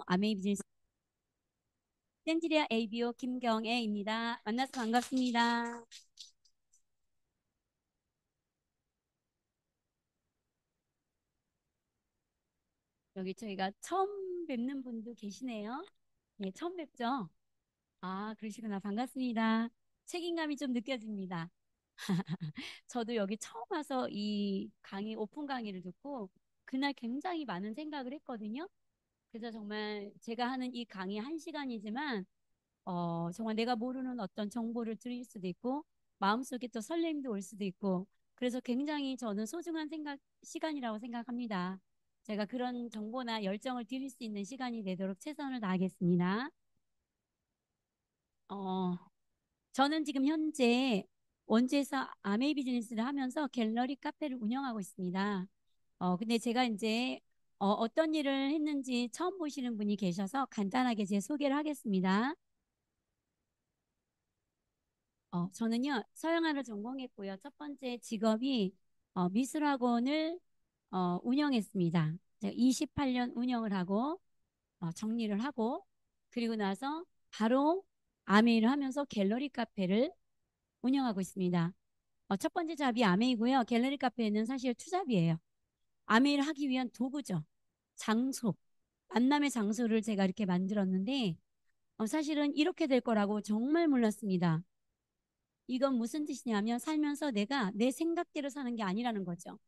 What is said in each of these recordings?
아메이 비즈니스 센지리아 ABO 김경애입니다. 만나서 반갑습니다. 여기 저희가 처음 뵙는 분도 계시네요. 네, 처음 뵙죠? 아, 그러시구나. 반갑습니다. 책임감이 좀 느껴집니다. 저도 여기 처음 와서 이 강의, 오픈 강의를 듣고 그날 굉장히 많은 생각을 했거든요. 그래서 정말 제가 하는 이 강의 한 시간이지만 정말 내가 모르는 어떤 정보를 드릴 수도 있고, 마음속에 또 설렘도 올 수도 있고, 그래서 굉장히 저는 소중한 시간이라고 생각합니다. 제가 그런 정보나 열정을 드릴 수 있는 시간이 되도록 최선을 다하겠습니다. 어, 저는 지금 현재 원주에서 아메이 비즈니스를 하면서 갤러리 카페를 운영하고 있습니다. 근데 제가 이제 어떤 일을 했는지 처음 보시는 분이 계셔서 간단하게 제 소개를 하겠습니다. 저는요, 서양화를 전공했고요. 첫 번째 직업이 미술학원을 운영했습니다. 제가 28년 운영을 하고 정리를 하고 그리고 나서 바로 아메이를 하면서 갤러리 카페를 운영하고 있습니다. 첫 번째 잡이 아메이고요. 갤러리 카페는 사실 투잡이에요. 아메이를 하기 위한 도구죠. 장소, 만남의 장소를 제가 이렇게 만들었는데 사실은 이렇게 될 거라고 정말 몰랐습니다. 이건 무슨 뜻이냐면 살면서 내가 내 생각대로 사는 게 아니라는 거죠.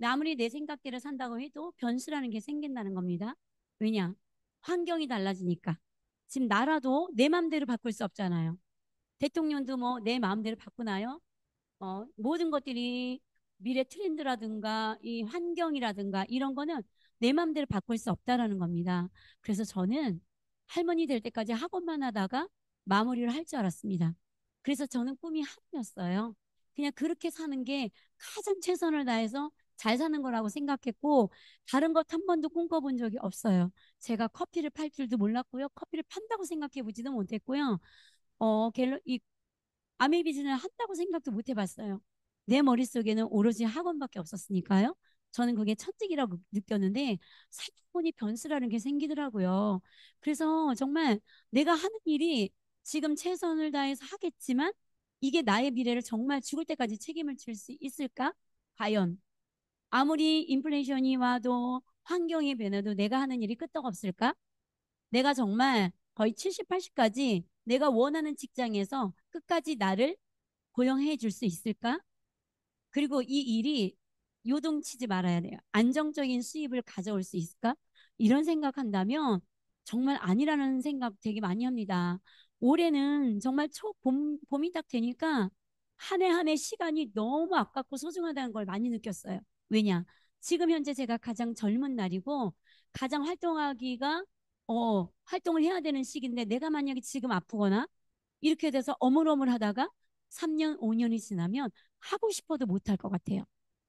아무리 내 생각대로 산다고 해도 변수라는 게 생긴다는 겁니다. 왜냐? 환경이 달라지니까. 지금 나라도 내 마음대로 바꿀 수 없잖아요. 대통령도 뭐 내 마음대로 바꾸나요? 모든 것들이 미래 트렌드라든가 이 환경이라든가 이런 거는 내 마음대로 바꿀 수 없다라는 겁니다. 그래서 저는 할머니 될 때까지 학원만 하다가 마무리를 할 줄 알았습니다. 그래서 저는 꿈이 하나였어요. 그냥 그렇게 사는 게 가장 최선을 다해서 잘 사는 거라고 생각했고 다른 것 한 번도 꿈꿔본 적이 없어요. 제가 커피를 팔 줄도 몰랐고요. 커피를 판다고 생각해 보지도 못했고요. 이 아메 비즈는 한다고 생각도 못 해봤어요. 내 머릿속에는 오로지 학원밖에 없었으니까요. 저는 그게 천직이라고 느꼈는데 살다 보니 변수라는 게 생기더라고요. 그래서 정말 내가 하는 일이 지금 최선을 다해서 하겠지만 이게 나의 미래를 정말 죽을 때까지 책임을 질 수 있을까? 과연 아무리 인플레이션이 와도 환경이 변해도 내가 하는 일이 끄떡없을까? 내가 정말 거의 70, 80까지 내가 원하는 직장에서 끝까지 나를 고용해 줄 수 있을까? 그리고 이 일이 요동치지 말아야 돼요. 안정적인 수입을 가져올 수 있을까? 이런 생각한다면 정말 아니라는 생각 되게 많이 합니다. 올해는 정말 봄이 딱 되니까 한 해 한 해 시간이 너무 아깝고 소중하다는 걸 많이 느꼈어요. 왜냐? 지금 현재 제가 가장 젊은 날이고 가장 활동을 해야 되는 시기인데 내가 만약에 지금 아프거나 이렇게 돼서 어물어물 하다가 3년, 5년이 지나면 하고 싶어도 못할 것 같아요.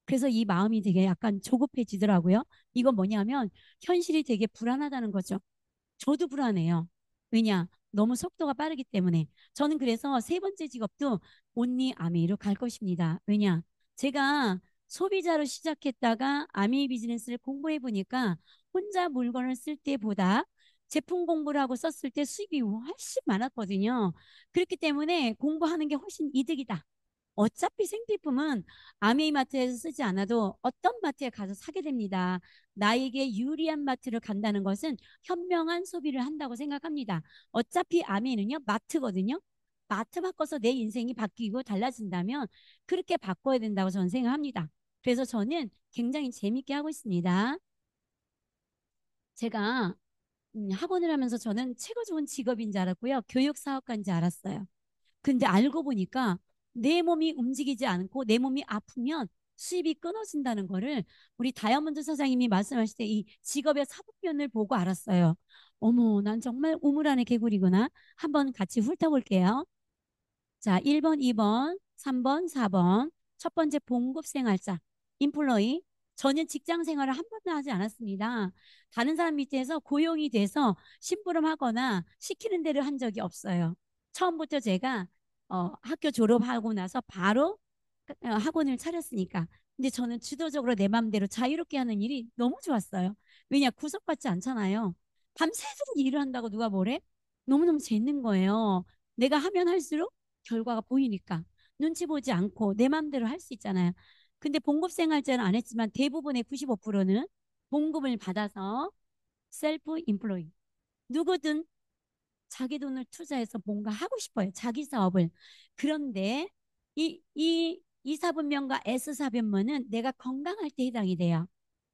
그래서 이 마음이 되게 약간 조급해지더라고요. 이건 뭐냐면 현실이 되게 불안하다는 거죠. 저도 불안해요. 왜냐? 너무 속도가 빠르기 때문에. 저는 그래서 세 번째 직업도 온리 아메이로 갈 것입니다. 왜냐? 제가 소비자로 시작했다가 아메이 비즈니스를 공부해 보니까 혼자 물건을 쓸 때보다 제품 공부를 하고 썼을 때 수입이 훨씬 많았거든요. 그렇기 때문에 공부하는 게 훨씬 이득이다. 어차피 생필품은 아메이마트에서 쓰지 않아도 어떤 마트에 가서 사게 됩니다. 나에게 유리한 마트를 간다는 것은 현명한 소비를 한다고 생각합니다. 어차피 아메이는요, 마트거든요. 마트 바꿔서 내 인생이 바뀌고 달라진다면 그렇게 바꿔야 된다고 저는 생각합니다. 그래서 저는 굉장히 재밌게 하고 있습니다. 제가 학원을 하면서 저는 최고 좋은 직업인 줄 알았고요. 교육 사업가인 줄 알았어요. 근데 알고 보니까 내 몸이 움직이지 않고 내 몸이 아프면 수입이 끊어진다는 거를 우리 다이아몬드 사장님이 말씀하실 때 이 직업의 사법면을 보고 알았어요. 어머, 난 정말 우물 안의 개구리구나. 한번 같이 훑어볼게요. 자, 1번, 2번, 3번, 4번. 첫 번째 봉급생활자, 인플로이. 저는 직장 생활을 한 번도 하지 않았습니다. 다른 사람 밑에서 고용이 돼서 심부름하거나 시키는 대로 한 적이 없어요. 처음부터 제가 학교 졸업하고 나서 바로 학원을 차렸으니까. 근데 저는 주도적으로 내 마음대로 자유롭게 하는 일이 너무 좋았어요. 왜냐, 구속받지 않잖아요. 밤새도록 일을 한다고 누가 뭐래? 너무너무 재밌는 거예요. 내가 하면 할수록 결과가 보이니까. 눈치 보지 않고 내 맘대로 할 수 있잖아요. 근데 봉급 생활제는 안 했지만 대부분의 95%는 봉급을 받아서 셀프 인플로이. 누구든 자기 돈을 투자해서 뭔가 하고 싶어요. 자기 사업을. 그런데 이사분면과 S사분면은 내가 건강할 때 해당이 돼요.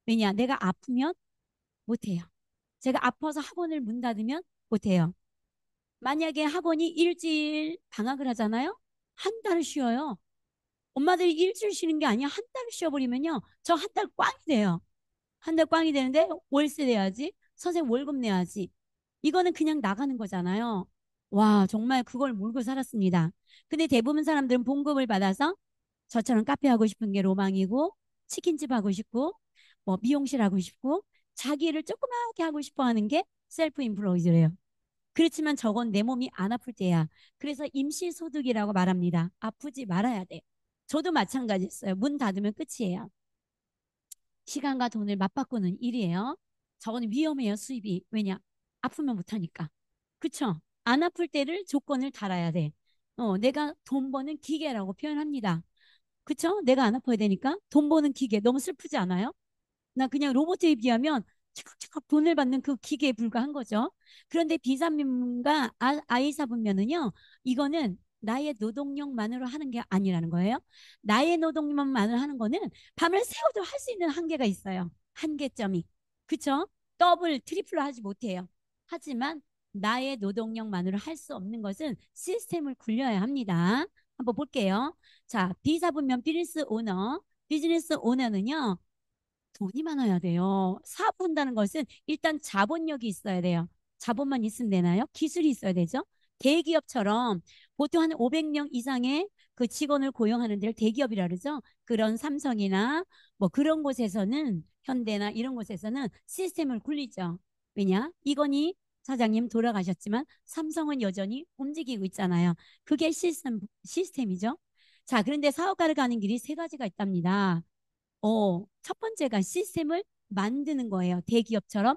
왜냐? 내가 아프면 못해요. 제가 아파서 학원을 문 닫으면 못해요. 만약에 학원이 일주일 방학을 하잖아요. 한 달을 쉬어요. 엄마들이 일주일 쉬는 게 아니야. 한 달을 쉬어버리면요. 저 한 달 꽝이 돼요. 한 달 꽝이 되는데 월세 내야지. 선생님 월급 내야지. 이거는 그냥 나가는 거잖아요. 와, 정말 그걸 몰고 살았습니다. 근데 대부분 사람들은 봉급을 받아서 저처럼 카페 하고 싶은 게 로망이고, 치킨집 하고 싶고, 뭐 미용실 하고 싶고, 자기 일을 조그맣게 하고 싶어 하는 게 셀프 인플루언서래요. 그렇지만 저건 내 몸이 안 아플 때야. 그래서 임시소득이라고 말합니다. 아프지 말아야 돼. 저도 마찬가지였어요. 문 닫으면 끝이에요. 시간과 돈을 맞바꾸는 일이에요. 저건 위험해요, 수입이. 왜냐? 아프면 못하니까. 그쵸? 안 아플 때를 조건을 달아야 돼. 내가 돈 버는 기계라고 표현합니다. 그쵸? 내가 안 아파야 되니까 돈 버는 기계. 너무 슬프지 않아요? 나 그냥 로봇에 비하면 찌깍찌깍 돈을 받는 그 기계에 불과한 거죠. 그런데 비상민과 아이사분면은요, 이거는 나의 노동력만으로 하는 게 아니라는 거예요. 나의 노동력만으로 하는 거는 밤을 새워도 할 수 있는 한계가 있어요. 한계점이. 그쵸? 더블, 트리플로 하지 못해요. 하지만 나의 노동력만으로 할 수 없는 것은 시스템을 굴려야 합니다. 한번 볼게요. 자, 비사분면 비즈니스 오너. 비즈니스 오너는요, 돈이 많아야 돼요. 사업한다는 것은 일단 자본력이 있어야 돼요. 자본만 있으면 되나요? 기술이 있어야 되죠. 대기업처럼 보통 한 500명 이상의 그 직원을 고용하는 데를 대기업이라 그러죠. 그런 삼성이나 뭐 그런 곳에서는 현대나 이런 곳에서는 시스템을 굴리죠. 왜냐? 이건희 사장님 돌아가셨지만 삼성은 여전히 움직이고 있잖아요. 그게 시스템이죠. 자, 그런데 사업가를 가는 길이 세 가지가 있답니다. 첫 번째가 시스템을 만드는 거예요. 대기업처럼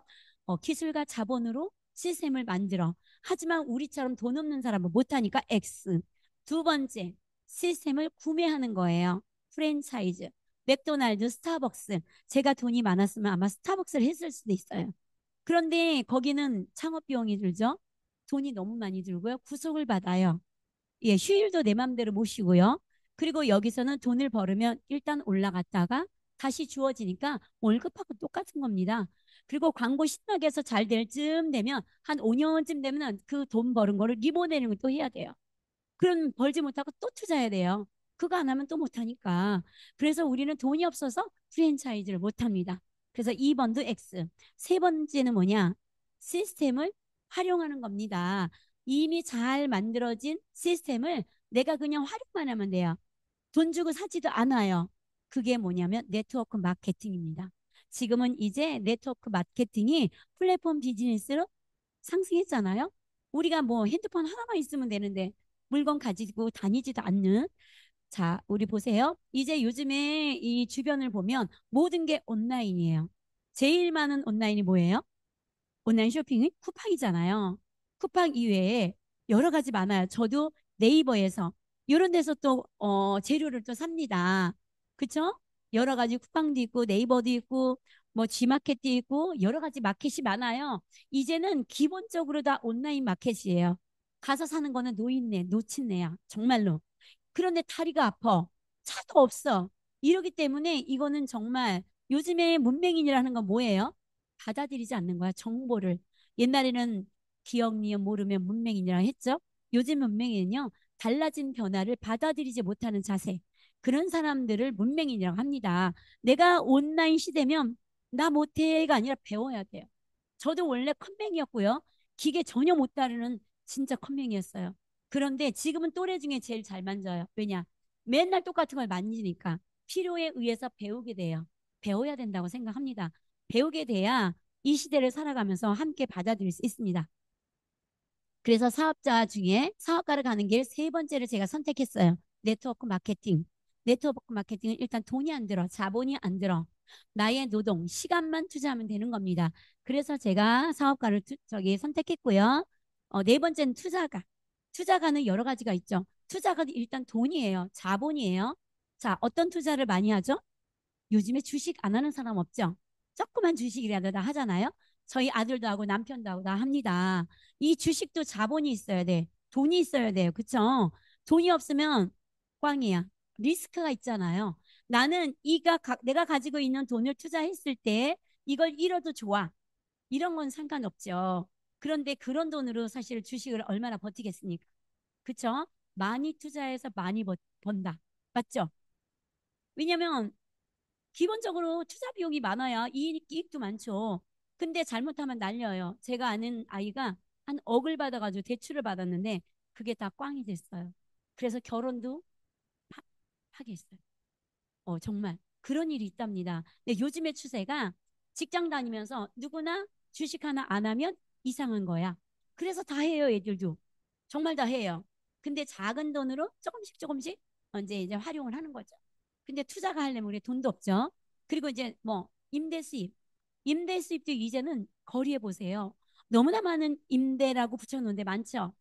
기술과 자본으로 시스템을 만들어. 하지만 우리처럼 돈 없는 사람은 못하니까 X. 두 번째, 시스템을 구매하는 거예요. 프랜차이즈. 맥도날드, 스타벅스. 제가 돈이 많았으면 아마 스타벅스를 했을 수도 있어요. 그런데 거기는 창업 비용이 들죠. 돈이 너무 많이 들고요. 구속을 받아요. 예, 휴일도 내 맘대로 모시고요. 그리고 여기서는 돈을 벌으면 일단 올라갔다가 다시 주어지니까 월급하고 똑같은 겁니다. 그리고 광고 신나게 해서 잘 될 쯤 되면 한 5년쯤 되면 그 돈 버는 거를 리보내는 또 해야 돼요. 그럼 벌지 못하고 또 투자해야 돼요. 그거 안 하면 또 못하니까. 그래서 우리는 돈이 없어서 프랜차이즈를 못합니다. 그래서 2번도 X. 세 번째는 뭐냐? 시스템을 활용하는 겁니다. 이미 잘 만들어진 시스템을 내가 그냥 활용만 하면 돼요. 돈 주고 사지도 않아요. 그게 뭐냐면 네트워크 마케팅입니다. 지금은 이제 네트워크 마케팅이 플랫폼 비즈니스로 상승했잖아요. 우리가 뭐 핸드폰 하나만 있으면 되는데 물건 가지고 다니지도 않는. 자, 우리 보세요. 이제 요즘에 이 주변을 보면 모든 게 온라인이에요. 제일 많은 온라인이 뭐예요? 온라인 쇼핑이 쿠팡이잖아요. 쿠팡 이외에 여러 가지 많아요. 저도 네이버에서 이런 데서 또 재료를 또 삽니다. 그쵸? 여러 가지 쿠팡도 있고 네이버도 있고 뭐 G마켓도 있고 여러 가지 마켓이 많아요. 이제는 기본적으로 다 온라인 마켓이에요. 가서 사는 거는 노인네, 노친네야. 정말로. 그런데 다리가 아파. 차도 없어. 이러기 때문에 이거는 정말 요즘에 문맹인이라는 건 뭐예요? 받아들이지 않는 거야, 정보를. 옛날에는 기억, 니은 모르면 문맹인이라고 했죠. 요즘 문맹인은요, 달라진 변화를 받아들이지 못하는 자세. 그런 사람들을 문맹인이라고 합니다. 내가 온라인 시대면 나 못해가 아니라 배워야 돼요. 저도 원래 컴맹이었고요. 기계 전혀 못 다루는 진짜 컴맹이었어요. 그런데 지금은 또래 중에 제일 잘 만져요. 왜냐? 맨날 똑같은 걸 만지니까 필요에 의해서 배우게 돼요. 배워야 된다고 생각합니다. 배우게 돼야 이 시대를 살아가면서 함께 받아들일 수 있습니다. 그래서 사업자 중에 사업가를 가는 길 세 번째를 제가 선택했어요. 네트워크 마케팅. 네트워크 마케팅은 일단 돈이 안 들어. 자본이 안 들어. 나의 노동, 시간만 투자하면 되는 겁니다. 그래서 제가 사업가를 선택했고요. 네 번째는 투자가. 투자가는 여러 가지가 있죠. 투자가 일단 돈이에요. 자본이에요. 자, 어떤 투자를 많이 하죠? 요즘에 주식 안 하는 사람 없죠? 조그만 주식이라도 다 하잖아요. 저희 아들도 하고 남편도 하고 다 합니다. 이 주식도 자본이 있어야 돼. 돈이 있어야 돼요. 그쵸? 돈이 없으면 꽝이야. 리스크가 있잖아요. 나는 내가 가지고 있는 돈을 투자했을 때 이걸 잃어도 좋아. 이런 건 상관없죠. 그런데 그런 돈으로 사실 주식을 얼마나 버티겠습니까? 그쵸? 많이 투자해서 많이 번다. 맞죠? 왜냐면 기본적으로 투자 비용이 많아야 이익도 많죠. 근데 잘못하면 날려요. 제가 아는 아이가 한 억을 받아가지고 대출을 받았는데 그게 다 꽝이 됐어요. 그래서 결혼도 하겠어요. 정말 그런 일이 있답니다. 근데 요즘의 추세가 직장 다니면서 누구나 주식 하나 안 하면 이상한 거야. 그래서 다 해요, 애들도. 정말 다 해요. 근데 작은 돈으로 조금씩 조금씩 이제 활용을 하는 거죠. 근데 투자가 하려면 우리 돈도 없죠. 그리고 이제 뭐 임대 수입. 임대 수입도 이제는 거리에 보세요. 너무나 많은 임대라고 붙여놓은데 많죠.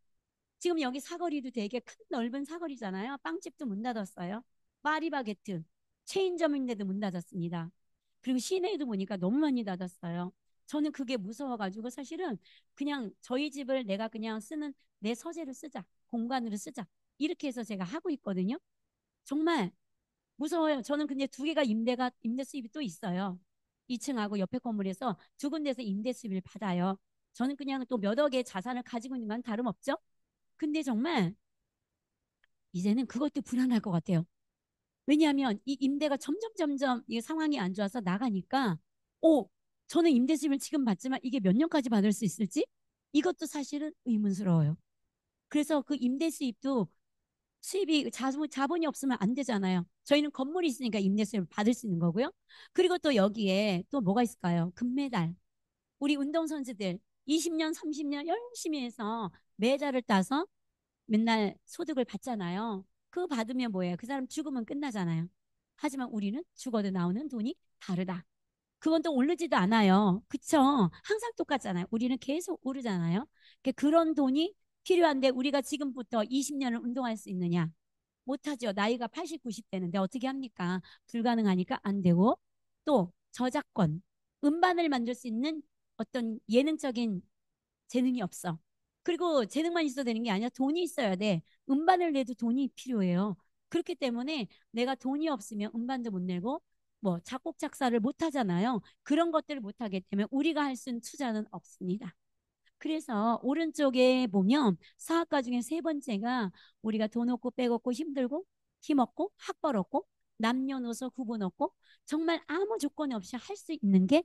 지금 여기 사거리도 되게 큰 넓은 사거리잖아요. 빵집도 문 닫았어요. 파리바게트, 체인점인데도 문 닫았습니다. 그리고 시내에도 보니까 너무 많이 닫았어요. 저는 그게 무서워가지고 사실은 그냥 저희 집을 내가 그냥 쓰는 내 서재로 쓰자. 공간으로 쓰자. 이렇게 해서 제가 하고 있거든요. 정말 무서워요. 저는 근데 두 개가 임대 수입이 또 있어요. 2층하고 옆에 건물에서 두 군데서 임대 수입을 받아요. 저는 그냥 또 몇 억의 자산을 가지고 있는 건 다름없죠. 근데 정말 이제는 그것도 불안할 것 같아요. 왜냐하면 이 임대가 점점 이 상황이 안 좋아서 나가니까 오, 저는 임대 수입을 지금 받지만 이게 몇 년까지 받을 수 있을지 이것도 사실은 의문스러워요. 그래서 그 임대 수입도 수입이 자본이 없으면 안 되잖아요. 저희는 건물이 있으니까 임대 수입을 받을 수 있는 거고요. 그리고 또 여기에 또 뭐가 있을까요? 금메달. 우리 운동선수들 20년, 30년 열심히 해서 메달을 따서 맨날 소득을 받잖아요. 그거 받으면 뭐예요? 그 사람 죽으면 끝나잖아요. 하지만 우리는 죽어도 나오는 돈이 다르다. 그건 또 오르지도 않아요. 그쵸? 항상 똑같잖아요. 우리는 계속 오르잖아요. 그러니까 그런 돈이 필요한데 우리가 지금부터 20년을 운동할 수 있느냐? 못하죠. 나이가 80, 90 되는데 어떻게 합니까? 불가능하니까 안 되고 또 저작권, 음반을 만들 수 있는 어떤 예능적인 재능이 없어. 그리고 재능만 있어도 되는 게 아니라 돈이 있어야 돼. 음반을 내도 돈이 필요해요. 그렇기 때문에 내가 돈이 없으면 음반도 못 내고 뭐 작곡 작사를 못 하잖아요. 그런 것들을 못 하게 되면 우리가 할 수 있는 투자는 없습니다. 그래서 오른쪽에 보면 사학과 중에 세 번째가 우리가 돈 없고 빽 없고 힘들고 힘없고 학벌 없고 남녀노소 구분 없고 정말 아무 조건이 없이 할 수 있는 게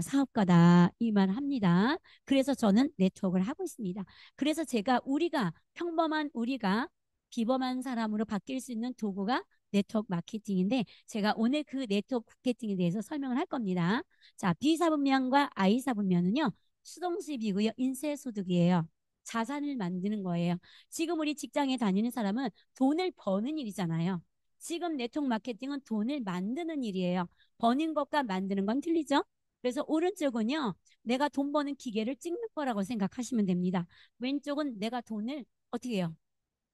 사업가다 이 말 합니다. 그래서 저는 네트워크를 하고 있습니다. 그래서 제가 평범한 우리가 비범한 사람으로 바뀔 수 있는 도구가 네트워크 마케팅인데 제가 오늘 그 네트워크 마케팅에 대해서 설명을 할 겁니다. 자, B사분면과 I사분면은요. 수동수입이고요. 인쇄소득이에요. 자산을 만드는 거예요. 지금 우리 직장에 다니는 사람은 돈을 버는 일이잖아요. 지금 네트워크 마케팅은 돈을 만드는 일이에요. 버는 것과 만드는 건 틀리죠? 그래서 오른쪽은요. 내가 돈 버는 기계를 찍는 거라고 생각하시면 됩니다. 왼쪽은 내가 돈을 어떻게 해요?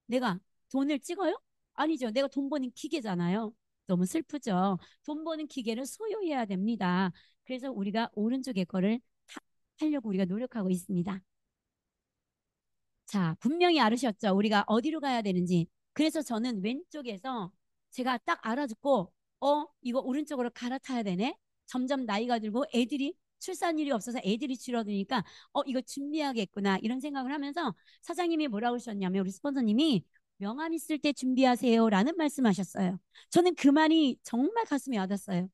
내가 돈을 찍어요? 아니죠. 내가 돈 버는 기계잖아요. 너무 슬프죠. 돈 버는 기계를 소유해야 됩니다. 그래서 우리가 오른쪽의 거를 하려고 우리가 노력하고 있습니다. 자, 분명히 알으셨죠? 우리가 어디로 가야 되는지. 그래서 저는 왼쪽에서 제가 딱 알아듣고, 이거 오른쪽으로 갈아타야 되네? 점점 나이가 들고 애들이 출산율이 없어서 애들이 줄어드니까, 이거 준비하겠구나. 이런 생각을 하면서 사장님이 뭐라고 하셨냐면, 우리 스폰서님이 명함 있을 때 준비하세요. 라는 말씀하셨어요. 저는 그 말이 정말 가슴에 와닿았어요.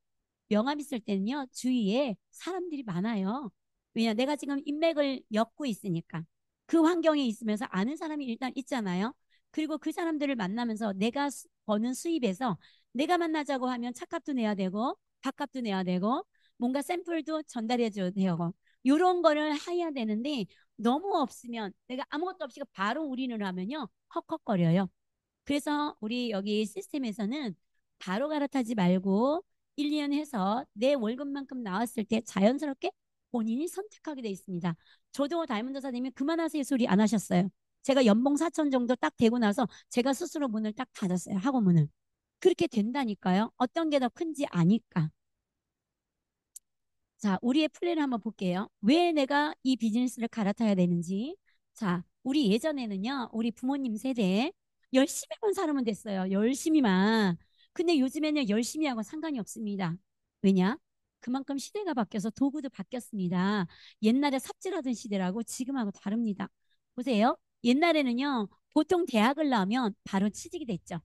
명함 있을 때는요, 주위에 사람들이 많아요. 왜냐, 내가 지금 인맥을 엮고 있으니까. 그 환경에 있으면서 아는 사람이 일단 있잖아요. 그리고 그 사람들을 만나면서 내가 버는 수입에서 내가 만나자고 하면 차값도 내야 되고, 밥값도 내야 되고, 뭔가 샘플도 전달해 줘야 되고, 요런 거를 해야 되는데, 너무 없으면 내가 아무것도 없이 바로 올인을 하면요, 헉헉거려요. 그래서 우리 여기 시스템에서는 바로 갈아타지 말고 1, 2년 해서 내 월급만큼 나왔을 때 자연스럽게 본인이 선택하게 돼 있습니다. 저도 다이몬드사님이 그만하세요 소리 안 하셨어요. 제가 연봉 4천 정도 딱 되고 나서 제가 스스로 문을 딱 닫았어요. 학원 문을. 그렇게 된다니까요. 어떤 게 더 큰지 아니까. 자, 우리의 플랜을 한번 볼게요. 왜 내가 이 비즈니스를 갈아타야 되는지. 자, 우리 예전에는요, 우리 부모님 세대에 열심히만 살면 됐어요. 열심히만. 근데 요즘에는 열심히 하고 상관이 없습니다. 왜냐? 그만큼 시대가 바뀌어서 도구도 바뀌었습니다. 옛날에 삽질하던 시대라고 지금하고 다릅니다. 보세요. 옛날에는요, 보통 대학을 나오면 바로 취직이 됐죠.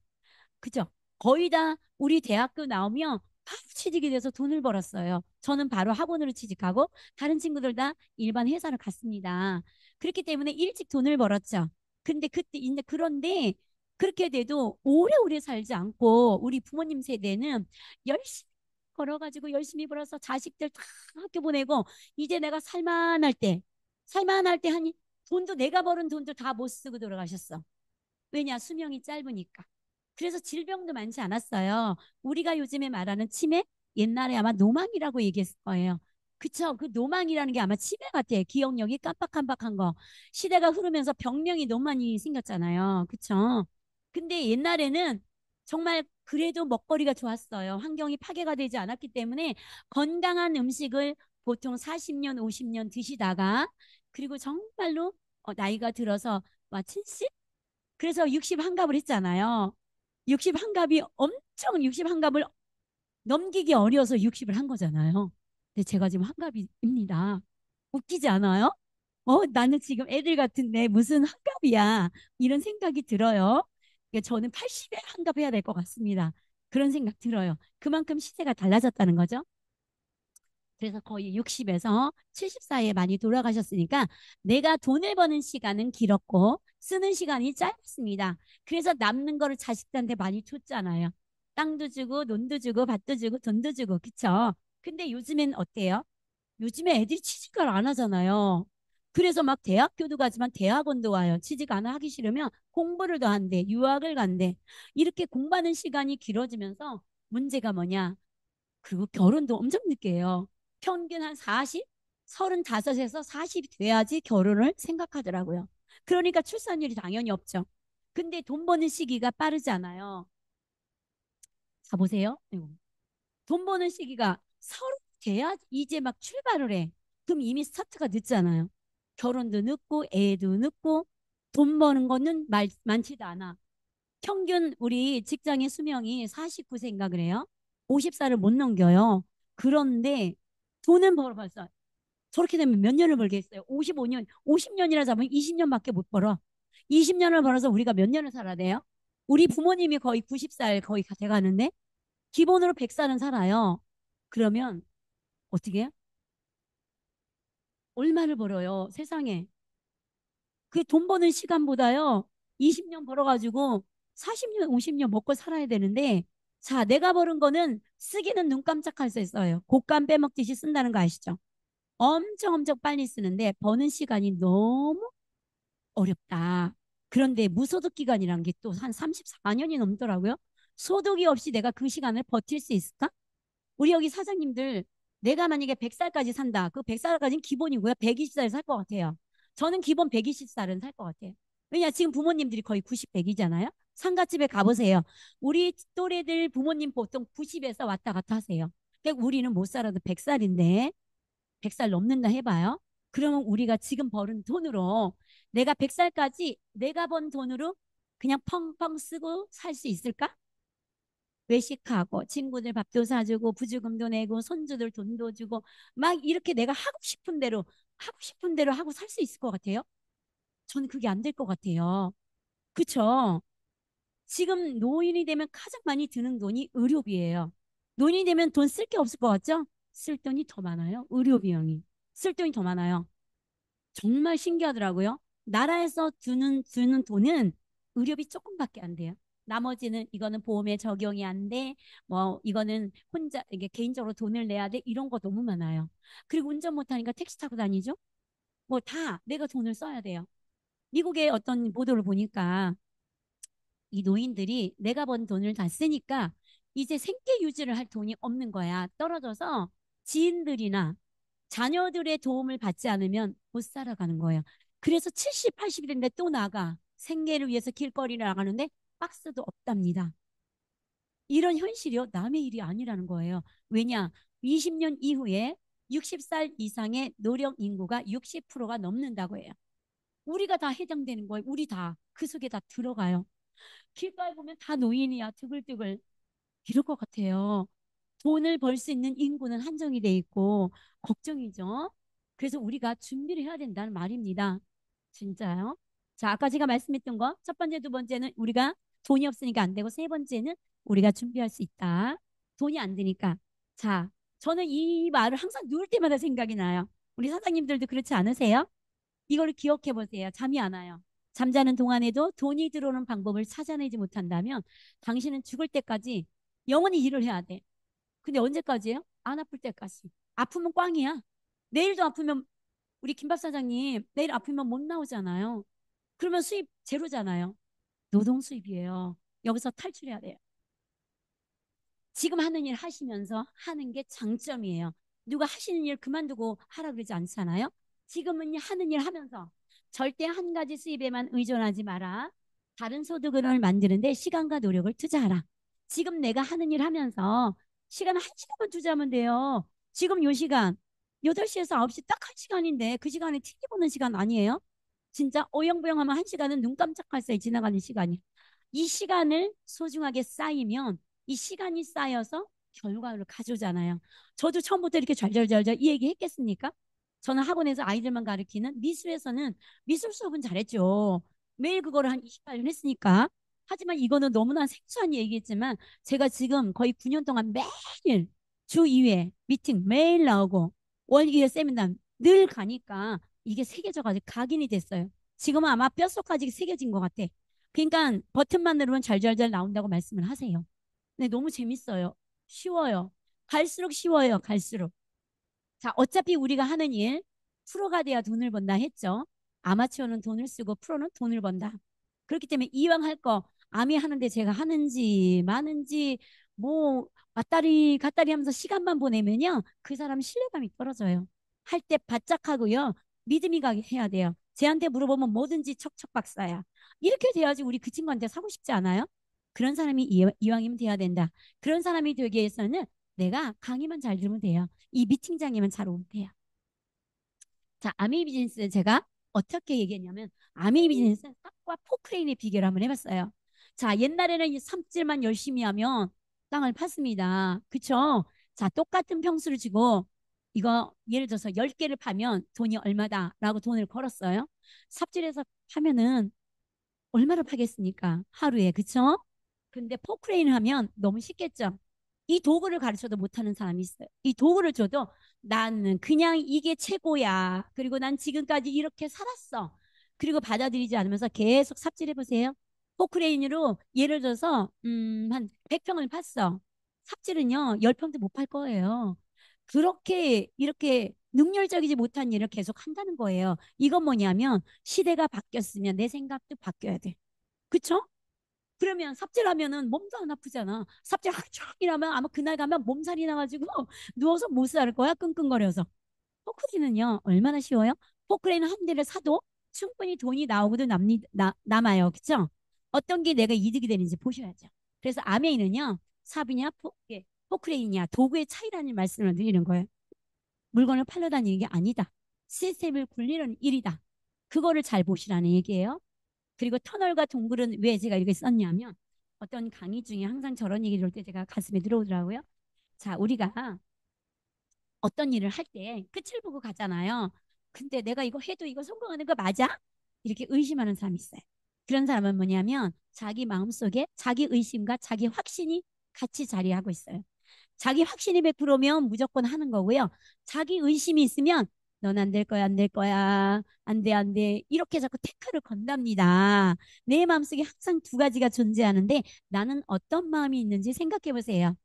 그죠? 거의 다 우리 대학교 나오면 바로 취직이 돼서 돈을 벌었어요. 저는 바로 학원으로 취직하고 다른 친구들 다 일반 회사를 갔습니다. 그렇기 때문에 일찍 돈을 벌었죠. 근데 그때 이제 그런데 그렇게 돼도 오래오래 살지 않고 우리 부모님 세대는 열심히 걸어가지고 열심히 벌어서 자식들 다 학교 보내고 이제 내가 살만할 때 하니 돈도 내가 벌은 돈도 다 못 쓰고 돌아가셨어. 왜냐? 수명이 짧으니까. 그래서 질병도 많지 않았어요. 우리가 요즘에 말하는 치매? 옛날에 아마 노망이라고 얘기했을 거예요. 그쵸? 그 노망이라는 게 아마 치매 같아요. 기억력이 깜빡깜빡한 거. 시대가 흐르면서 병명이 너무 많이 생겼잖아요. 그쵸? 근데 옛날에는 정말 그래도 먹거리가 좋았어요. 환경이 파괴가 되지 않았기 때문에 건강한 음식을 보통 40년, 50년 드시다가 그리고 정말로 나이가 들어서 막 70? 그래서 60 환갑을 했잖아요. 60 환갑이 엄청 60 환갑을 넘기기 어려워서 60을 한 거잖아요. 근데 제가 지금 환갑입니다. 웃기지 않아요? 나는 지금 애들 같은데 무슨 환갑이야. 이런 생각이 들어요. 그러니까 저는 80에 환갑해야 될 것 같습니다. 그런 생각 들어요. 그만큼 시대가 달라졌다는 거죠. 그래서 거의 60에서 70 사이에 많이 돌아가셨으니까 내가 돈을 버는 시간은 길었고 쓰는 시간이 짧았습니다. 그래서 남는 거를 자식들한테 많이 줬잖아요. 땅도 주고 논도 주고 밭도 주고 돈도 주고 그쵸? 근데 요즘엔 어때요? 요즘에 애들이 취직을 안 하잖아요. 그래서 막 대학교도 가지만 대학원도 와요. 취직 안 하기 싫으면 공부를 더 한대. 유학을 간대. 이렇게 공부하는 시간이 길어지면서 문제가 뭐냐? 그리고 결혼도 엄청 늦게 해요. 평균 한 40? 35에서 40이 돼야지 결혼을 생각하더라고요. 그러니까 출산율이 당연히 없죠. 근데 돈 버는 시기가 빠르지 않아요. 자, 보세요. 아이고. 돈 버는 시기가 서른 돼야 이제 막 출발을 해. 그럼 이미 스타트가 늦잖아요. 결혼도 늦고, 애도 늦고, 돈 버는 거는 많지도 않아. 평균 우리 직장의 수명이 49세인가 그래요. 50살을 못 넘겨요. 그런데 돈은 벌어봤어. 저렇게 되면 몇 년을 벌겠어요? 55년, 50년이라 잡으면 20년밖에 못 벌어. 20년을 벌어서 우리가 몇 년을 살아야 돼요? 우리 부모님이 거의 90살 거의 다 돼가는데 기본으로 100살은 살아요. 그러면 어떻게 해요? 얼마를 벌어요? 세상에. 그 돈 버는 시간보다요. 20년 벌어가지고 40년, 50년 먹고 살아야 되는데, 자, 내가 버는 거는 쓰기는 눈 깜짝할 수 있어요. 곶감 빼먹듯이 쓴다는 거 아시죠? 엄청 빨리 쓰는데 버는 시간이 너무 어렵다. 그런데 무소득 기간이란 게 또 한 34년이 넘더라고요. 소득이 없이 내가 그 시간을 버틸 수 있을까? 우리 여기 사장님들 내가 만약에 100살까지 산다. 그 100살까지는 기본이고요. 120살 살 것 같아요. 저는 기본 120살은 살 것 같아요. 왜냐 지금 부모님들이 거의 90, 100이잖아요. 상가집에 가보세요. 우리 또래들 부모님 보통 90에서 왔다 갔다 하세요. 근데 우리는 못 살아도 100살인데 100살 넘는다 해봐요. 그러면 우리가 지금 버는 돈으로 내가 100살까지 내가 번 돈으로 그냥 펑펑 쓰고 살 수 있을까? 외식하고 친구들 밥도 사주고 부주금도 내고 손주들 돈도 주고 막 이렇게 내가 하고 싶은 대로 하고 살 수 있을 것 같아요. 저는 그게 안 될 것 같아요. 그쵸? 지금 노인이 되면 가장 많이 드는 돈이 의료비예요. 노인이 되면 돈 쓸 게 없을 것 같죠? 쓸 돈이 더 많아요. 의료 비용이. 쓸 돈이 더 많아요. 정말 신기하더라고요. 나라에서 주는 돈은 의료비 조금밖에 안 돼요. 나머지는 이거는 보험에 적용이 안 돼. 뭐 이거는 혼자 이게 개인적으로 돈을 내야 돼. 이런 거 너무 많아요. 그리고 운전 못하니까 택시 타고 다니죠. 뭐 다 내가 돈을 써야 돼요. 미국의 어떤 보도를 보니까 이 노인들이 내가 번 돈을 다 쓰니까 이제 생계 유지를 할 돈이 없는 거야. 떨어져서 지인들이나 자녀들의 도움을 받지 않으면 못 살아가는 거예요. 그래서 70, 80이 됐는데 또 나가. 생계를 위해서 길거리를 나가는데 박스도 없답니다. 이런 현실이요. 남의 일이 아니라는 거예요. 왜냐? 20년 이후에 60살 이상의 노령 인구가 60%가 넘는다고 해요. 우리가 다 해당되는 거예요. 우리 다 그 속에 다 들어가요. 길가에 보면 다 노인이야. 뜨글뜨글. 이럴 것 같아요. 돈을 벌 수 있는 인구는 한정이 돼 있고 걱정이죠. 그래서 우리가 준비를 해야 된다는 말입니다. 진짜요? 자, 아까 제가 말씀했던 거 첫 번째, 두 번째는 우리가 돈이 없으니까 안 되고 세 번째는 우리가 준비할 수 있다. 돈이 안 되니까. 자, 저는 이 말을 항상 누울 때마다 생각이 나요. 우리 사장님들도 그렇지 않으세요? 이걸 기억해 보세요. 잠이 안 와요. 잠자는 동안에도 돈이 들어오는 방법을 찾아내지 못한다면 당신은 죽을 때까지 영원히 일을 해야 돼. 근데 언제까지예요? 안 아플 때까지. 아프면 꽝이야. 내일도 아프면 우리 김밥 사장님 내일 아프면 못 나오잖아요. 그러면 수입 제로잖아요. 노동 수입이에요. 여기서 탈출해야 돼요. 지금 하는 일 하시면서 하는 게 장점이에요. 누가 하시는 일 그만두고 하라 그러지 않잖아요. 지금은 하는 일 하면서 절대 한 가지 수입에만 의존하지 마라. 다른 소득을 만드는데 시간과 노력을 투자하라. 지금 내가 하는 일 하면서 시간 한 시간만 투자하면 돼요. 지금 요 시간 8시에서 9시 딱 한 시간인데 그 시간에 TV 보는 시간 아니에요? 진짜 어영부영하면 한 시간은 눈 깜짝할 사이 지나가는 시간이. 이 시간을 소중하게 쌓이면 이 시간이 쌓여서 결과를 가져오잖아요. 저도 처음부터 이렇게 잘잘잘잘 이 얘기 했겠습니까? 저는 학원에서 아이들만 가르치는 미술에서는 미술 수업은 잘했죠. 매일 그거를 한 28년 했으니까. 하지만 이거는 너무나 생소한 얘기겠지만 제가 지금 거의 9년 동안 매일 주 2회 미팅 매일 나오고 월 2회 세미나 늘 가니까 이게 새겨져가지고 각인이 됐어요. 지금은 아마 뼛속까지 새겨진 것 같아. 그러니까 버튼만 누르면 잘잘잘 나온다고 말씀을 하세요. 네, 너무 재밌어요. 쉬워요. 갈수록 쉬워요. 갈수록. 자, 어차피 우리가 하는 일, 프로가 돼야 돈을 번다 했죠. 아마추어는 돈을 쓰고 프로는 돈을 번다. 그렇기 때문에 이왕 할 거, 아미 하는데 제가 하는지, 마는지, 뭐, 왔다리 갔다리 하면서 시간만 보내면요. 그 사람 신뢰감이 떨어져요. 할 때 바짝 하고요. 믿음이 가게 해야 돼요. 쟤한테 물어보면 뭐든지 척척 박사야. 이렇게 돼야지 우리 그 친구한테 사고 싶지 않아요? 그런 사람이 이왕이면 돼야 된다. 그런 사람이 되기 위해서는 내가 강의만 잘 들으면 돼요. 이 미팅장에만 잘 오면 돼요. 자, 아미 비즈니스 제가 어떻게 얘기했냐면 아미 비즈니스는 싹과 포크레인의 비교를 한번 해봤어요. 자, 옛날에는 이 삽질만 열심히 하면 땅을 팠습니다. 그쵸? 자, 똑같은 평수를 주고 이거 예를 들어서 10개를 파면 돈이 얼마다라고 돈을 걸었어요. 삽질해서 파면은 얼마나 파겠습니까? 하루에. 그쵸? 근데 포크레인 하면 너무 쉽겠죠? 이 도구를 가르쳐도 못하는 사람이 있어요. 이 도구를 줘도 나는 그냥 이게 최고야. 그리고 난 지금까지 이렇게 살았어. 그리고 받아들이지 않으면서 계속 삽질해 보세요. 포크레인으로 예를 들어서 한 100평을 팠어. 삽질은요. 10평도 못 팔 거예요. 그렇게 이렇게 능률적이지 못한 일을 계속 한다는 거예요. 이건 뭐냐면 시대가 바뀌었으면 내 생각도 바뀌어야 돼. 그쵸? 그러면 삽질하면은 몸도 안 아프잖아. 삽질 하루 종일 하면 아마 그날 가면 몸살이 나가지고 누워서 못 살 거야. 끙끙거려서. 포크레인은요, 얼마나 쉬워요? 포크레인 한 대를 사도 충분히 돈이 나오고도 남아요. 그쵸? 어떤 게 내가 이득이 되는지 보셔야죠. 그래서 아메이는요, 삽이냐, 포크레인이냐, 도구의 차이라는 말씀을 드리는 거예요. 물건을 팔러 다니는 게 아니다. 시스템을 굴리는 일이다. 그거를 잘 보시라는 얘기예요. 그리고 터널과 동굴은 왜 제가 이렇게 썼냐면 어떤 강의 중에 항상 저런 얘기 들을 때 제가 가슴에 들어오더라고요. 자, 우리가 어떤 일을 할 때 끝을 보고 가잖아요. 근데 내가 이거 해도 이거 성공하는 거 맞아? 이렇게 의심하는 사람이 있어요. 그런 사람은 뭐냐면 자기 마음속에 자기 의심과 자기 확신이 같이 자리하고 있어요. 자기 확신이 100%면 무조건 하는 거고요. 자기 의심이 있으면 넌 안 될 거야, 안 될 거야, 안 돼, 안 돼. 이렇게 자꾸 태클을 건답니다. 내 마음속에 항상 두 가지가 존재하는데 나는 어떤 마음이 있는지 생각해 보세요.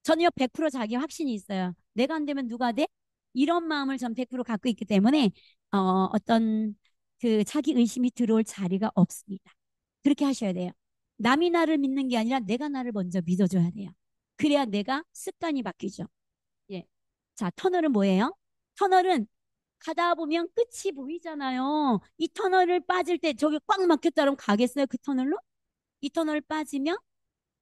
저는요, 100% 자기 확신이 있어요. 내가 안 되면 누가 돼? 이런 마음을 전 100% 갖고 있기 때문에 어떤 그 자기 의심이 들어올 자리가 없습니다. 그렇게 하셔야 돼요. 남이 나를 믿는 게 아니라 내가 나를 먼저 믿어줘야 돼요. 그래야 내가 습관이 바뀌죠. 예. 자, 터널은 뭐예요? 터널은 가다 보면 끝이 보이잖아요. 이 터널을 빠질 때 저기 꽉 막혔다 그러면 가겠어요? 그 터널로? 이 터널 빠지면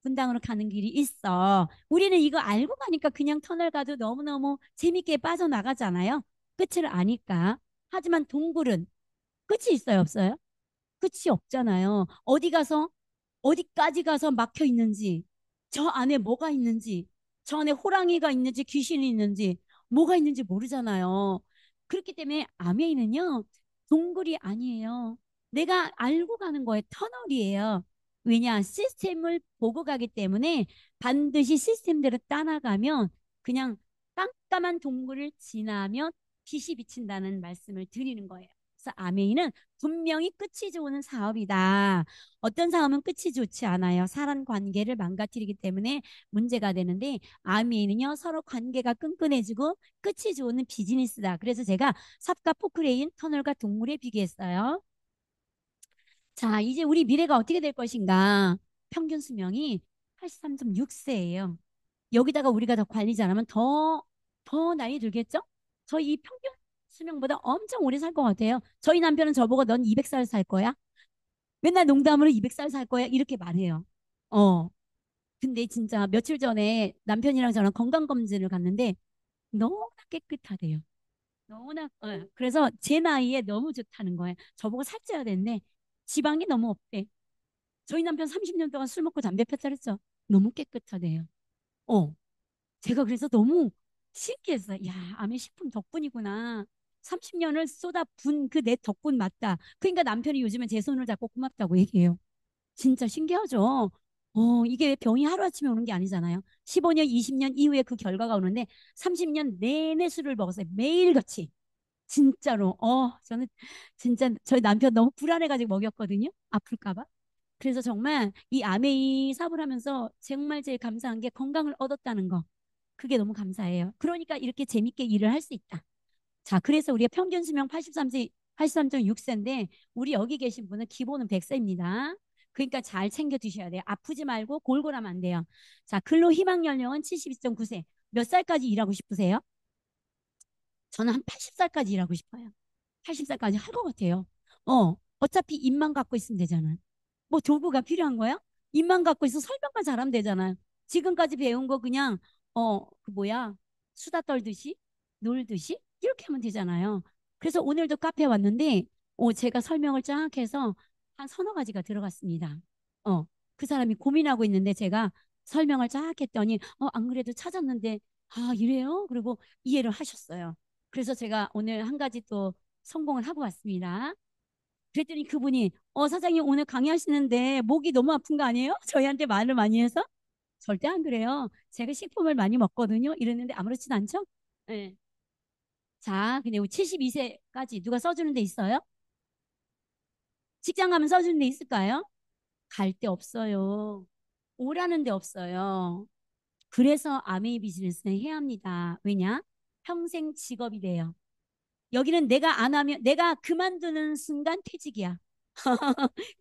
분당으로 가는 길이 있어. 우리는 이거 알고 가니까 그냥 터널 가도 너무너무 재밌게 빠져나가잖아요. 끝을 아니까. 하지만 동굴은 끝이 있어요, 없어요? 끝이 없잖아요. 어디 가서, 어디까지 가서 막혀 있는지, 저 안에 뭐가 있는지, 저 안에 호랑이가 있는지, 귀신이 있는지, 뭐가 있는지 모르잖아요. 그렇기 때문에 아메이는요, 동굴이 아니에요. 내가 알고 가는 거에 터널이에요. 왜냐, 시스템을 보고 가기 때문에 반드시 시스템대로 따라가면 그냥 깜깜한 동굴을 지나면 빛이 비친다는 말씀을 드리는 거예요. 그래서 아메이는 분명히 끝이 좋은 사업이다. 어떤 사업은 끝이 좋지 않아요. 사람 관계를 망가뜨리기 때문에 문제가 되는데 아미는요 서로 관계가 끈끈해지고 끝이 좋은 비즈니스다. 그래서 제가 삽과 포크레인, 터널과 동물에 비교했어요. 자, 이제 우리 미래가 어떻게 될 것인가? 평균 수명이 83.6세예요. 여기다가 우리가 더 관리 잘하면 더 나이 들겠죠? 저희 이 평균 수명보다 엄청 오래 살 것 같아요. 저희 남편은 저보고 넌 200살 살 거야? 맨날 농담으로 200살 살 거야? 이렇게 말해요. 어. 근데 진짜 며칠 전에 남편이랑 저랑 건강검진을 갔는데 너무나 깨끗하대요. 너무나, 그래서 제 나이에 너무 좋다는 거예요. 저보고 살쪄야 되는데 지방이 너무 없대. 저희 남편 30년 동안 술 먹고 담배 폈다 그랬죠. 너무 깨끗하대요. 어. 제가 그래서 너무 신기했어요. 야, 아메식품 덕분이구나. 30년을 쏟아 분 그 내 덕분 맞다. 그러니까 남편이 요즘에 제 손을 잡고 고맙다고 얘기해요. 진짜 신기하죠? 이게 병이 하루아침에 오는 게 아니잖아요. 15년, 20년 이후에 그 결과가 오는데 30년 내내 술을 먹었어요. 매일같이. 진짜로. 저는 진짜 저희 남편 너무 불안해가지고 먹였거든요. 아플까봐. 그래서 정말 이 아메이 사업을 하면서 정말 제일 감사한 게 건강을 얻었다는 거. 그게 너무 감사해요. 그러니까 이렇게 재밌게 일을 할 수 있다. 자, 그래서 우리가 평균 수명 83세, 83.6세인데 우리 여기 계신 분은 기본은 100세입니다. 그러니까 잘 챙겨 두셔야 돼요. 아프지 말고 골골하면 안 돼요. 자, 근로 희망 연령은 72.9세. 몇 살까지 일하고 싶으세요? 저는 한 80살까지 일하고 싶어요. 80살까지 할 것 같아요. 어차피 입만 갖고 있으면 되잖아요. 뭐 도구가 필요한 거야? 입만 갖고 있어 설명만 잘하면 되잖아요. 지금까지 배운 거 그냥 그 뭐야 수다 떨듯이 놀듯이 이렇게 하면 되잖아요. 그래서 오늘도 카페 왔는데 제가 설명을 쫙 해서 한 서너 가지가 들어갔습니다. 그 사람이 고민하고 있는데 제가 설명을 쫙 했더니 안 그래도 찾았는데 아 이래요? 그리고 이해를 하셨어요. 그래서 제가 오늘 한 가지 또 성공을 하고 왔습니다. 그랬더니 그분이 사장님 오늘 강의하시는데 목이 너무 아픈 거 아니에요? 저희한테 말을 많이 해서 절대 안 그래요. 제가 식품을 많이 먹거든요. 이랬는데 아무렇진 않죠? 네. 자, 근데 72세까지 누가 써주는 데 있어요? 직장 가면 써주는 데 있을까요? 갈 데 없어요. 오라는 데 없어요. 그래서 아메이 비즈니스는 해야 합니다. 왜냐? 평생 직업이 돼요. 여기는 내가 안 하면 내가 그만두는 순간 퇴직이야.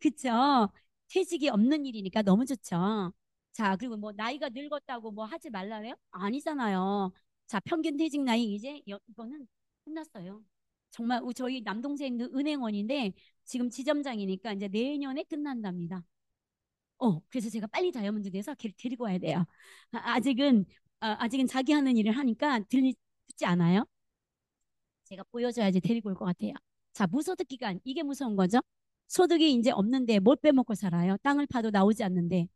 그쵸? 퇴직이 없는 일이니까 너무 좋죠. 자, 그리고 뭐 나이가 늙었다고 뭐 하지 말라래요? 아니잖아요. 자, 평균 퇴직 나이 이제 이거는 끝났어요. 정말 저희 남동생도 은행원인데 지금 지점장이니까 이제 내년에 끝난답니다. 그래서 제가 빨리 다이아몬드 돼서 걔를 데리고 와야 돼요. 아직은 자기 하는 일을 하니까 듣지 않아요? 제가 보여줘야지 데리고 올 것 같아요. 자, 무소득 기간. 이게 무서운 거죠? 소득이 이제 없는데 뭘 빼먹고 살아요? 땅을 파도 나오지 않는데.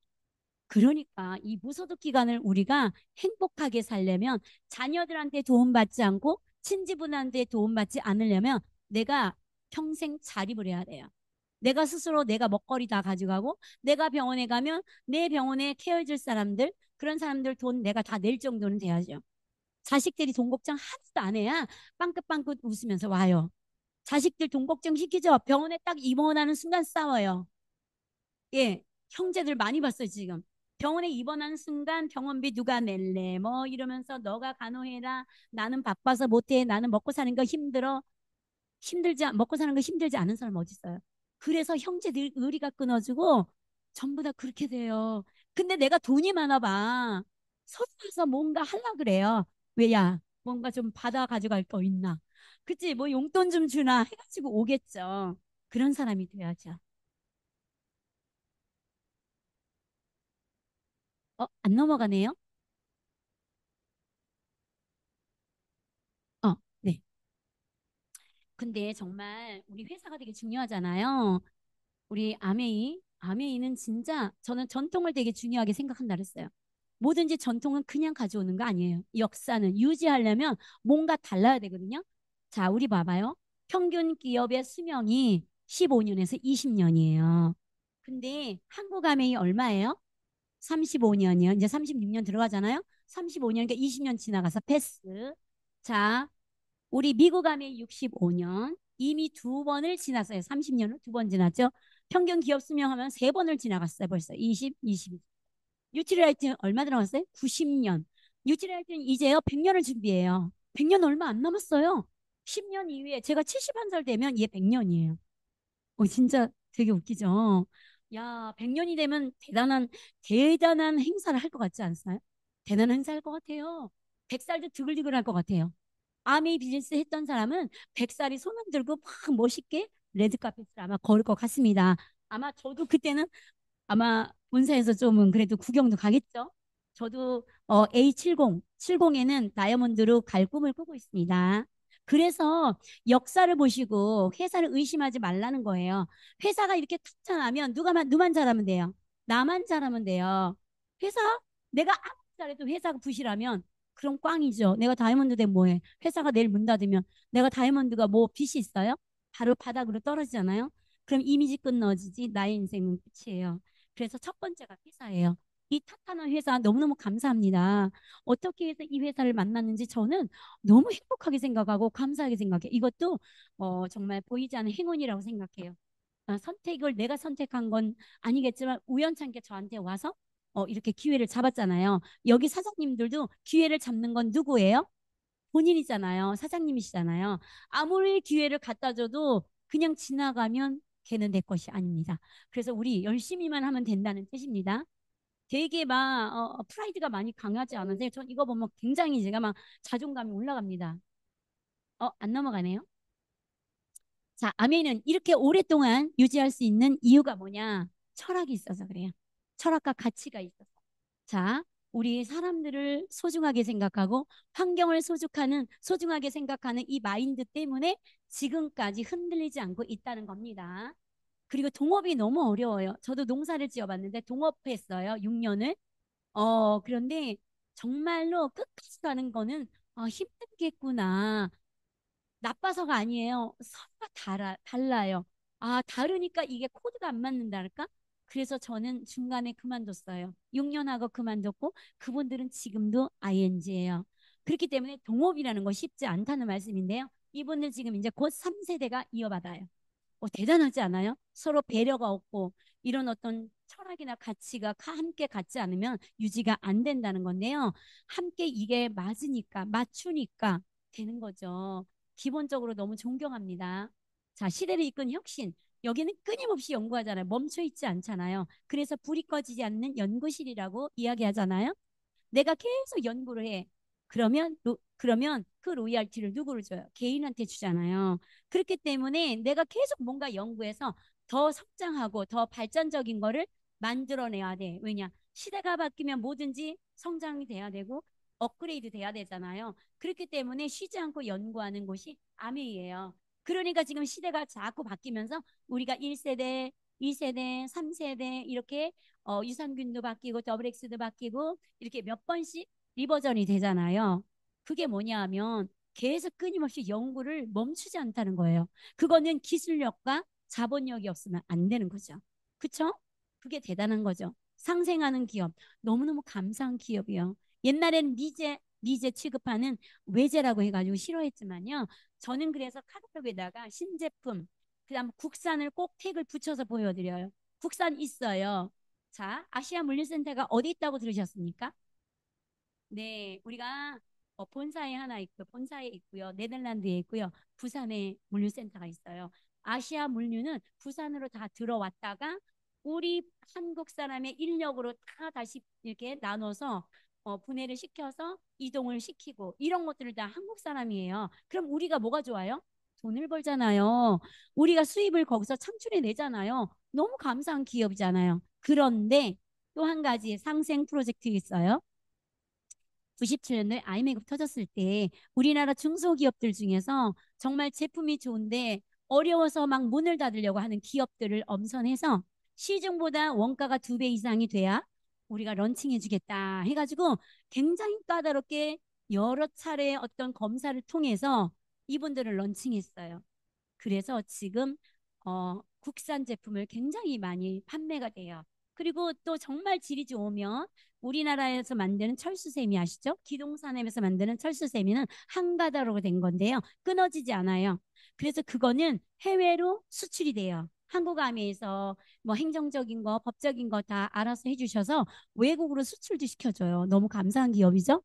그러니까 이 무소득 기간을 우리가 행복하게 살려면 자녀들한테 도움받지 않고 친지분한테 도움받지 않으려면 내가 평생 자립을 해야 돼요. 내가 스스로 내가 먹거리 다 가져가고 내가 병원에 가면 내 병원에 케어해줄 사람들 그런 사람들 돈 내가 다 낼 정도는 돼야죠. 자식들이 돈 걱정 하나도 안 해야 빵긋빵긋 웃으면서 와요. 자식들 돈 걱정 시키죠. 병원에 딱 입원하는 순간 싸워요. 예, 형제들 많이 봤어요, 지금. 병원에 입원하는 순간 병원비 누가 낼래? 뭐 이러면서 너가 간호해라. 나는 바빠서 못해. 나는 먹고 사는 거 힘들어. 먹고 사는 거 힘들지 않은 사람 어디 있어요? 그래서 형제들 의리가 끊어지고 전부 다 그렇게 돼요. 근데 내가 돈이 많아 봐. 서로 와서 뭔가 하려 그래요. 왜야? 뭔가 좀 받아 가져갈 거 있나? 그치? 뭐 용돈 좀 주나 해가지고 오겠죠. 그런 사람이 돼야죠. 안 넘어가네요? 네. 근데 정말 우리 회사가 되게 중요하잖아요. 우리 아메이는 진짜 저는 전통을 되게 중요하게 생각한다 그랬어요. 뭐든지 전통은 그냥 가져오는 거 아니에요. 역사는 유지하려면 뭔가 달라야 되거든요. 자, 우리 봐봐요. 평균 기업의 수명이 15년에서 20년이에요. 근데 한국 아메이 얼마예요? 35년이요. 이제 36년 들어가잖아요. 35년, 그러니까 20년 지나가서 패스. 자, 우리 미국 아메이 65년. 이미 두 번을 지났어요. 30년을 두 번 지났죠. 평균 기업 수명 하면 세 번을 지나갔어요. 벌써 20, 22. 뉴트리라이트 얼마 들어갔어요? 90년. 뉴트리라이트는 이제요 100년을 준비해요. 100년 얼마 안 남았어요. 10년 이후에 제가 71살 되면 얘 100년이에요. 진짜 되게 웃기죠. 야, 100년이 되면 대단한 행사를 할 것 같지 않으세요? 대단한 행사 할 것 같아요. 100살도 드글드글 할 것 같아요. 아미 비즈니스 했던 사람은 100살이 손을 들고 막 멋있게 레드카펫을 아마 걸을 것 같습니다. 아마 저도 그때는 아마 본사에서 좀은 그래도 구경도 가겠죠. 저도 A70, 70에는 다이아몬드로 갈 꿈을 꾸고 있습니다. 그래서 역사를 보시고 회사를 의심하지 말라는 거예요. 회사가 이렇게 탁전하면 누만 잘하면 돼요. 나만 잘하면 돼요. 회사 내가 아무리 잘해도 회사가 부실하면 그럼 꽝이죠. 내가 다이아몬드 되면 뭐해? 회사가 내일 문 닫으면 내가 다이아몬드가 뭐 빚이 있어요? 바로 바닥으로 떨어지잖아요. 그럼 이미지 끊어지지 나의 인생은 끝이에요. 그래서 첫 번째가 회사예요. 이 탄탄한 회사 너무너무 감사합니다. 어떻게 해서 이 회사를 만났는지 저는 너무 행복하게 생각하고 감사하게 생각해요. 이것도 정말 보이지 않는 행운이라고 생각해요. 선택을 내가 선택한 건 아니겠지만 우연찮게 저한테 와서 이렇게 기회를 잡았잖아요. 여기 사장님들도 기회를 잡는 건 누구예요? 본인이잖아요. 사장님이시잖아요. 아무리 기회를 갖다 줘도 그냥 지나가면 걔는 내 것이 아닙니다. 그래서 우리 열심히만 하면 된다는 뜻입니다. 되게 막 프라이드가 많이 강하지 않으세요? 전 이거 보면 굉장히 제가 막 자존감이 올라갑니다. 안 넘어가네요. 자, 아멘은 이렇게 오랫동안 유지할 수 있는 이유가 뭐냐? 철학이 있어서 그래요. 철학과 가치가 있어서. 자, 우리 사람들을 소중하게 생각하고 환경을 소중하게 생각하는 이 마인드 때문에 지금까지 흔들리지 않고 있다는 겁니다. 그리고 동업이 너무 어려워요. 저도 농사를 지어봤는데 동업했어요. 6년을. 그런데 정말로 끝까지 가는 거는 힘들겠구나. 나빠서가 아니에요. 서로가 달라요. 다르니까 이게 코드가 안 맞는다랄까? 그래서 저는 중간에 그만뒀어요. 6년 하고 그만뒀고 그분들은 지금도 ING예요. 그렇기 때문에 동업이라는 거 쉽지 않다는 말씀인데요. 이분들 지금 이제 곧 3세대가 이어받아요. 대단하지 않아요? 서로 배려가 없고 이런 어떤 철학이나 가치가 함께 같지 않으면 유지가 안 된다는 건데요. 함께 이게 맞추니까 되는 거죠. 기본적으로 너무 존경합니다. 자, 시대를 이끈 혁신. 여기는 끊임없이 연구하잖아요. 멈춰 있지 않잖아요. 그래서 불이 꺼지지 않는 연구실이라고 이야기하잖아요. 내가 계속 연구를 해. 그러면 그 로열티를 누구를 줘요? 개인한테 주잖아요. 그렇기 때문에 내가 계속 뭔가 연구해서 더 성장하고 더 발전적인 거를 만들어내야 돼. 왜냐? 시대가 바뀌면 뭐든지 성장이 돼야 되고 업그레이드 돼야 되잖아요. 그렇기 때문에 쉬지 않고 연구하는 곳이 아메이에요. 그러니까 지금 시대가 자꾸 바뀌면서 우리가 1세대, 2세대, 3세대 이렇게 유산균도 바뀌고 더블 X도 바뀌고 이렇게 몇 번씩 리버전이 되잖아요. 그게 뭐냐 하면 계속 끊임없이 연구를 멈추지 않다는 거예요. 그거는 기술력과 자본력이 없으면 안 되는 거죠. 그쵸? 그게 대단한 거죠. 상생하는 기업. 너무너무 감사한 기업이요. 옛날에는 미제 취급하는 외제라고 해가지고 싫어했지만요. 저는 그래서 카탈로그에다가 신제품, 그다음 국산을 꼭 택을 붙여서 보여드려요. 국산 있어요. 자, 아시아 물류센터가 어디 있다고 들으셨습니까? 네, 우리가 본사에 하나 있고, 본사에 있고요. 네덜란드에 있고요. 부산에 물류센터가 있어요. 아시아 물류는 부산으로 다 들어왔다가 우리 한국 사람의 인력으로 다 다시 이렇게 나눠서 분해를 시켜서 이동을 시키고 이런 것들을 다 한국 사람이에요. 그럼 우리가 뭐가 좋아요? 돈을 벌잖아요. 우리가 수입을 거기서 창출해 내잖아요. 너무 감사한 기업이잖아요. 그런데 또 한 가지 상생 프로젝트 있어요. 97년도에 IMF 터졌을 때 우리나라 중소기업들 중에서 정말 제품이 좋은데 어려워서 막 문을 닫으려고 하는 기업들을 엄선해서 시중보다 원가가 2배 이상이 돼야 우리가 런칭해 주겠다 해가지고 굉장히 까다롭게 여러 차례 어떤 검사를 통해서 이분들을 런칭했어요. 그래서 지금 국산 제품을 굉장히 많이 판매가 돼요. 그리고 또 정말 질이 좋으면 우리나라에서 만드는 철수세미 아시죠? 기동산업에서 만드는 철수세미는 한가다로 된 건데요. 끊어지지 않아요. 그래서 그거는 해외로 수출이 돼요. 한국아미에서 뭐 행정적인 거, 법적인 거 다 알아서 해주셔서 외국으로 수출도 시켜줘요. 너무 감사한 기업이죠?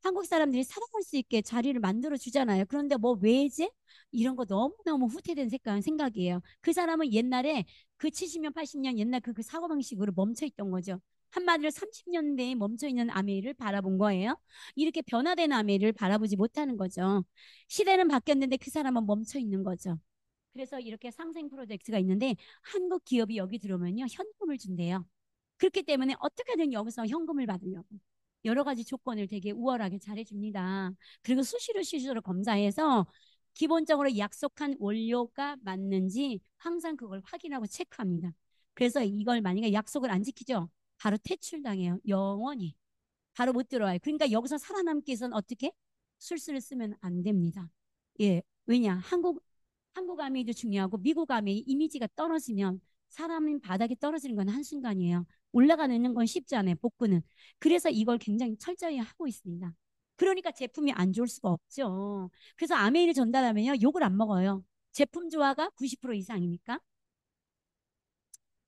한국 사람들이 살아갈 수 있게 자리를 만들어 주잖아요. 그런데 뭐 왜지? 이런 거 너무너무 후퇴된 생각이에요. 그 사람은 옛날에 그 70년, 80년 옛날 그 사고방식으로 멈춰 있던 거죠. 한마디로 30년대에 멈춰 있는 아메이를 바라본 거예요. 이렇게 변화된 아메이를 바라보지 못하는 거죠. 시대는 바뀌었는데 그 사람은 멈춰 있는 거죠. 그래서 이렇게 상생 프로젝트가 있는데 한국 기업이 여기 들어오면요. 현금을 준대요. 그렇기 때문에 어떻게든 여기서 현금을 받으려고 여러 가지 조건을 되게 우월하게 잘해줍니다. 그리고 수시로 검사해서 기본적으로 약속한 원료가 맞는지 항상 그걸 확인하고 체크합니다. 그래서 이걸 만약에 약속을 안 지키죠? 바로 퇴출당해요. 영원히. 바로 못 들어와요. 그러니까 여기서 살아남기 위해서는 어떻게? 술수를 쓰면 안 됩니다. 예. 왜냐? 한국 아메이도 중요하고 미국 아메이 이미지가 떨어지면 사람은 바닥에 떨어지는 건 한순간이에요. 올라가는 건 쉽지 않아요. 복구는. 그래서 이걸 굉장히 철저히 하고 있습니다. 그러니까 제품이 안 좋을 수가 없죠. 그래서 아메이를 전달하면요. 욕을 안 먹어요. 제품 조화가 90% 이상이니까.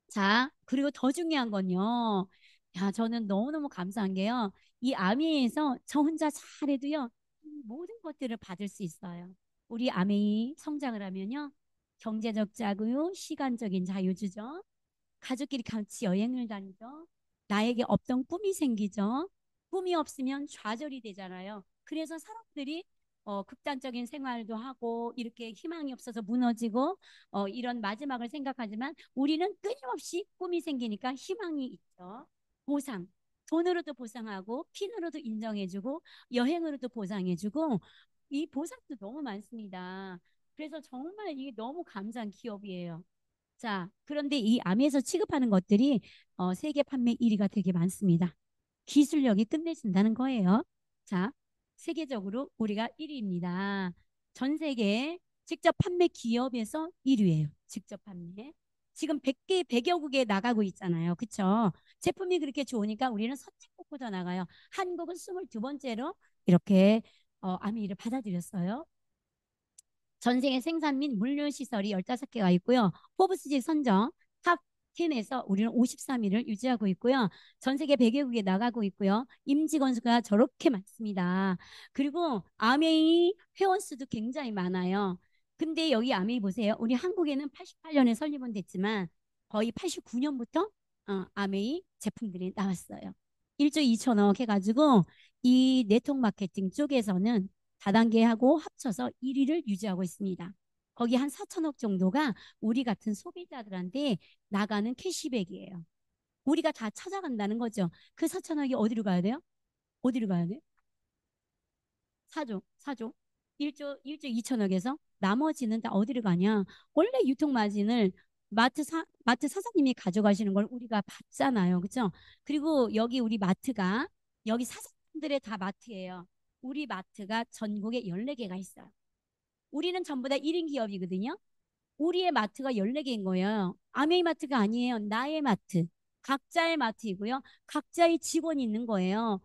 자, 그리고 더 중요한 건요. 야, 저는 너무너무 감사한 게요. 이 아미에서 저 혼자 잘해도요. 이 모든 것들을 받을 수 있어요. 우리 아메이 성장을 하면요. 경제적 자유, 시간적인 자유 주죠. 가족끼리 같이 여행을 다니죠. 나에게 없던 꿈이 생기죠. 꿈이 없으면 좌절이 되잖아요. 그래서 사람들이 극단적인 생활도 하고 이렇게 희망이 없어서 무너지고 이런 마지막을 생각하지만 우리는 끊임없이 꿈이 생기니까 희망이 있죠. 보상. 돈으로도 보상하고 핀으로도 인정해주고 여행으로도 보상해주고 이 보상도 너무 많습니다. 그래서 정말 이게 너무 감사한 기업이에요. 자, 그런데 이 암에서 취급하는 것들이 세계 판매 1위가 되게 많습니다. 기술력이 끝내준다는 거예요. 자, 세계적으로 우리가 1위입니다. 전 세계 직접 판매 기업에서 1위예요. 직접 판매. 지금 100개, 100여 국에 나가고 있잖아요. 그쵸? 제품이 그렇게 좋으니까 우리는 선진국보다 나가요. 한국은 22번째로 이렇게 아미를 받아들였어요. 전 세계 생산 및 물류 시설이 15개가 있고요. 포브스지 선정 탑 10에서 우리는 53위를 유지하고 있고요. 전 세계 100개국에 나가고 있고요. 임직원 수가 저렇게 많습니다. 그리고 아메이 회원 수도 굉장히 많아요. 근데 여기 아메이 보세요. 우리 한국에는 88년에 설립은 됐지만 거의 89년부터 아메이 제품들이 나왔어요. 1조 2천억 해가지고 이 네트워크 마케팅 쪽에서는 다단계하고 합쳐서 1위를 유지하고 있습니다. 거기 한 4천억 정도가 우리 같은 소비자들한테 나가는 캐시백이에요. 우리가 다 찾아간다는 거죠. 그 4천억이 어디로 가야 돼요? 어디로 가야 돼? 사조. 1조 2천억에서 나머지는 다 어디로 가냐? 원래 유통 마진을 마트 사장님이 가져가시는 걸 우리가 받잖아요. 그죠? 그리고 여기 우리 마트가 여기 사장님들의 다 마트예요. 우리 마트가 전국에 14개가 있어요. 우리는 전부 다 1인 기업이거든요. 우리의 마트가 14개인 거예요. 아메이 마트가 아니에요. 나의 마트. 각자의 마트이고요. 각자의 직원이 있는 거예요.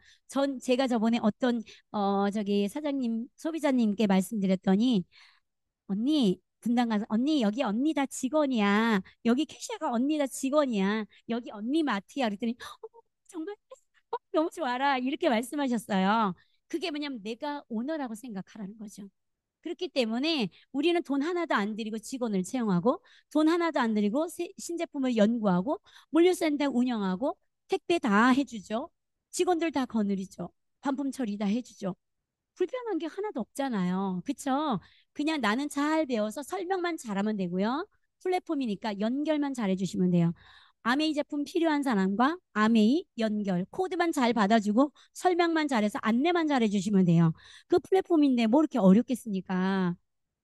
제가 저번에 어떤, 저기 사장님, 소비자님께 말씀드렸더니, 언니, 분당 가서, 언니, 여기 언니 다 직원이야. 여기 캐시어가 언니 다 직원이야. 여기 언니 마트야. 그랬더니, 정말 너무 좋아라. 이렇게 말씀하셨어요. 그게 뭐냐면 내가 오너라고 생각하라는 거죠. 그렇기 때문에 우리는 돈 하나도 안 들이고 직원을 채용하고 돈 하나도 안 들이고 신제품을 연구하고 물류센터 운영하고 택배 다 해주죠. 직원들 다 거느리죠. 반품 처리 다 해주죠. 불편한 게 하나도 없잖아요. 그쵸? 그냥 나는 잘 배워서 설명만 잘하면 되고요. 플랫폼이니까 연결만 잘해주시면 돼요. 아메이 제품 필요한 사람과 아메이 연결, 코드만 잘 받아주고 설명만 잘해서 안내만 잘해주시면 돼요. 그 플랫폼인데 뭐 이렇게 어렵겠습니까?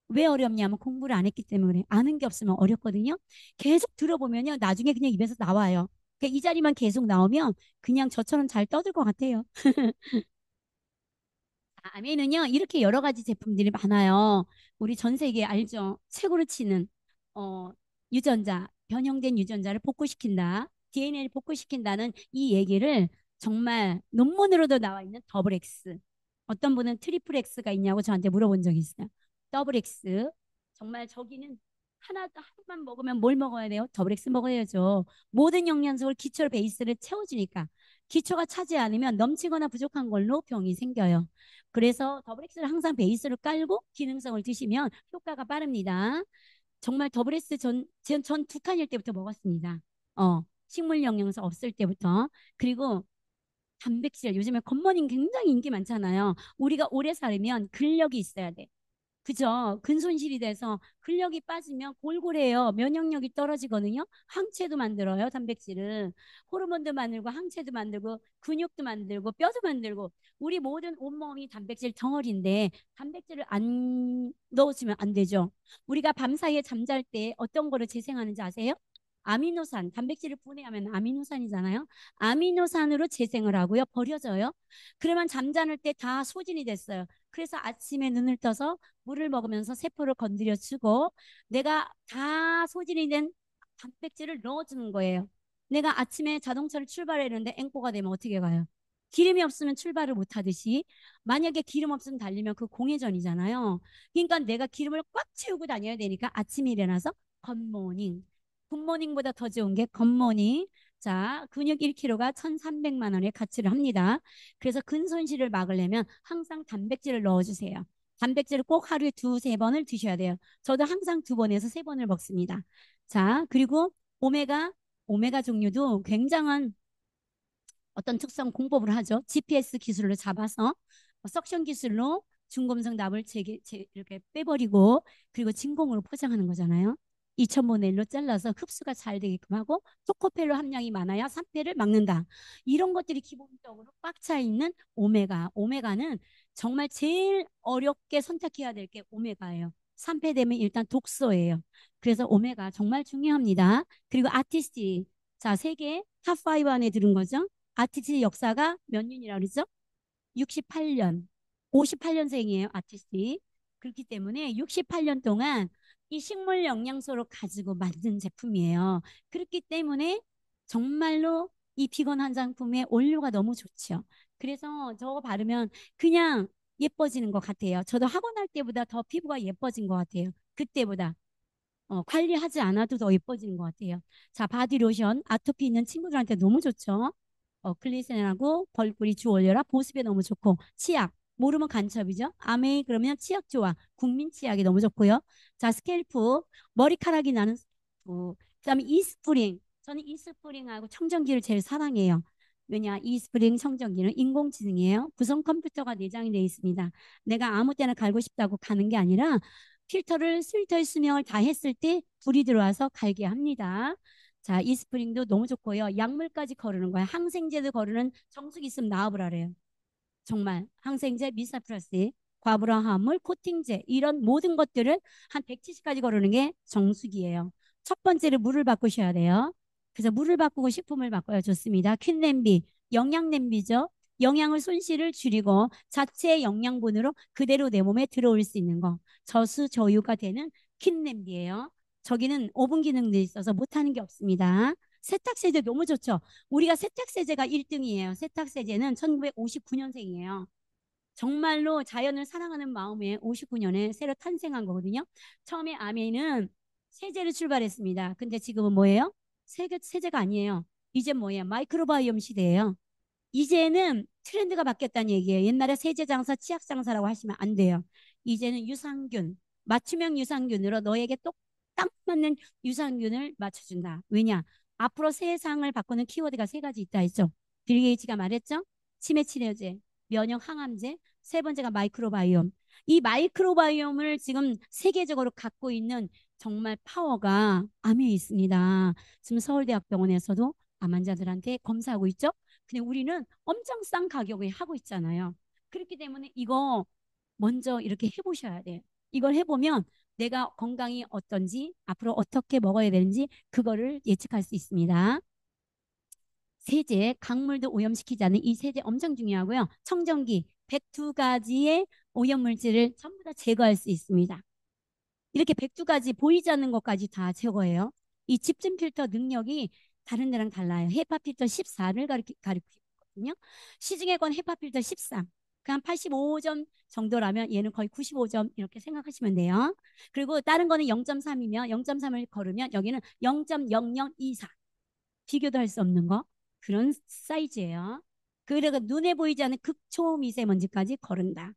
왜 어렵냐면 공부를 안 했기 때문에. 아는 게 없으면 어렵거든요. 계속 들어보면요. 나중에 그냥 입에서 나와요. 그러니까 이 자리만 계속 나오면 그냥 저처럼 잘 떠들 것 같아요. 아메는요, 이렇게 여러 가지 제품들이 많아요. 우리 전 세계 알죠? 최고로 치는, 어, 유전자, 변형된 유전자를 복구시킨다. DNA를 복구시킨다는 이 얘기를 정말 논문으로도 나와 있는 더블 X. 어떤 분은 트리플 X가 있냐고 저한테 물어본 적이 있어요. 더블 X. 정말 저기는 하나만 먹으면 뭘 먹어야 돼요? 더블 X 먹어야죠. 모든 영양소를 기초 베이스를 채워주니까. 기초가 차지 않으면 넘치거나 부족한 걸로 병이 생겨요. 그래서 더블엑스를 항상 베이스를 깔고 기능성을 드시면 효과가 빠릅니다. 정말 더블엑스 전 북한일 때부터 먹었습니다. 식물 영양소 없을 때부터. 그리고 단백질, 요즘에 굿모닝 굉장히 인기 많잖아요. 우리가 오래 살면 근력이 있어야 돼. 그죠? 근손실이 돼서 근력이 빠지면 골골해요. 면역력이 떨어지거든요. 항체도 만들어요, 단백질은. 호르몬도 만들고, 항체도 만들고, 근육도 만들고, 뼈도 만들고. 우리 모든 온몸이 단백질 덩어리인데, 단백질을 안 넣어주면 안 되죠. 우리가 밤사이에 잠잘 때 어떤 거를 재생하는지 아세요? 아미노산, 단백질을 분해하면 아미노산이잖아요. 아미노산으로 재생을 하고요. 버려져요. 그러면 잠자는 때 다 소진이 됐어요. 그래서 아침에 눈을 떠서 물을 먹으면서 세포를 건드려 주고 내가 다 소진이 된 단백질을 넣어주는 거예요. 내가 아침에 자동차를 출발했는데 앵꼬가 되면 어떻게 가요? 기름이 없으면 출발을 못 하듯이 만약에 기름 없으면 달리면 그 공회전이잖아요. 그러니까 내가 기름을 꽉 채우고 다녀야 되니까 아침에 일어나서 굿모닝. 굿모닝보다 더 좋은 게 굿모닝. 자, 근육 1kg가 1,300만 원의 가치를 합니다. 그래서 근손실을 막으려면 항상 단백질을 넣어주세요. 단백질을 꼭 하루에 두세 번을 드셔야 돼요. 저도 항상 두 번에서 세 번을 먹습니다. 자, 그리고 오메가 종류도 굉장한 어떤 특성 공법을 하죠. GPS 기술로 잡아서 석션 기술로 중금속 납을 이렇게 빼버리고 그리고 진공으로 포장하는 거잖아요. 2000분의 1로 잘라서 흡수가 잘 되게끔 하고 토코펠로 함량이 많아야 산패를 막는다. 이런 것들이 기본적으로 꽉 차 있는 오메가. 오메가는 정말 제일 어렵게 선택해야 될 게 오메가예요. 산패되면 일단 독소예요. 그래서 오메가 정말 중요합니다. 그리고 아티스티. 자, 세계 탑5 안에 들은 거죠. 아티스트 역사가 몇 년이라 그러죠? 68년. 58년생이에요, 아티스트. 그렇기 때문에 68년 동안 이 식물 영양소를 가지고 만든 제품이에요. 그렇기 때문에 정말로 이 비건 화장품의 원료가 너무 좋죠. 그래서 저거 바르면 그냥 예뻐지는 것 같아요. 저도 학원 할 때보다 더 피부가 예뻐진 것 같아요. 그때보다. 관리하지 않아도 더 예뻐지는 것 같아요. 자, 바디로션, 아토피 있는 친구들한테 너무 좋죠. 글리세린하고 벌꿀이 주 올려라. 보습에 너무 좋고. 치약. 모르면 간첩이죠. 아메이 그러면 치약 좋아. 국민 치약이 너무 좋고요. 자, 스캘프. 머리카락이 나는 스캘프. 그다음에 이스프링. 저는 이스프링하고 청정기를 제일 사랑해요. 왜냐, 이스프링 청정기는 인공지능이에요. 구성 컴퓨터가 내장이 되어 있습니다. 내가 아무 때나 갈고 싶다고 가는 게 아니라 필터의 수명을 다 했을 때 불이 들어와서 갈게 합니다. 자, 이 스프링도 너무 좋고요. 약물까지 거르는 거야. 항생제도 거르는 정수기 있으면 나와보라래요. 정말 항생제, 미사프라스, 과부라화물, 코팅제 이런 모든 것들을 한 170까지 거르는 게 정수기예요. 첫 번째로 물을 바꾸셔야 돼요. 그래서 물을 바꾸고 식품을 바꿔야 좋습니다. 퀸 냄비, 영양 냄비죠. 영양을 손실을 줄이고 자체 영양분으로 그대로 내 몸에 들어올 수 있는 거. 저수 저유가 되는 퀸 냄비예요. 저기는 오븐 기능도 있어서 못하는 게 없습니다. 세탁세제 너무 좋죠. 우리가 세탁세제가 1등이에요. 세탁세제는 1959년생이에요. 정말로 자연을 사랑하는 마음에 59년에 새로 탄생한 거거든요. 처음에 아메이는 세제를 출발했습니다. 근데 지금은 뭐예요? 세제가 아니에요. 이제 뭐예요? 마이크로바이옴 시대예요. 이제는 트렌드가 바뀌었다는 얘기예요. 옛날에 세제 장사, 치약 장사라고 하시면 안 돼요. 이제는 유산균, 맞춤형 유산균으로 너에게 딱 맞는 유산균을 맞춰준다. 왜냐? 앞으로 세상을 바꾸는 키워드가 세 가지 있다 했죠. 빌 게이츠가 말했죠. 치매 치료제, 면역 항암제, 세 번째가 마이크로바이옴. 이 마이크로바이옴을 지금 세계적으로 갖고 있는 정말 파워가 암에 있습니다. 지금 서울대학병원에서도 암 환자들한테 검사하고 있죠. 근데 우리는 엄청 싼 가격에 하고 있잖아요. 그렇기 때문에 이거 먼저 이렇게 해보셔야 돼요. 이걸 해보면 내가 건강이 어떤지, 앞으로 어떻게 먹어야 되는지 그거를 예측할 수 있습니다. 세제, 강물도 오염시키지 않는 이 세제 엄청 중요하고요. 청정기, 102가지의 오염물질을 전부 다 제거할 수 있습니다. 이렇게 102가지 보이지 않는 것까지 다 제거해요. 이 집중 필터 능력이 다른 데랑 달라요. 헤파 필터 14를 가리키거든요. 시중에 건 헤파 필터 13. 그냥 85점 정도라면 얘는 거의 95점 이렇게 생각하시면 돼요. 그리고 다른 거는 0.3이면 0.3을 걸으면 여기는 0.0024. 비교도 할 수 없는 거. 그런 사이즈예요. 그리고 눈에 보이지 않는 극초미세먼지까지 거른다.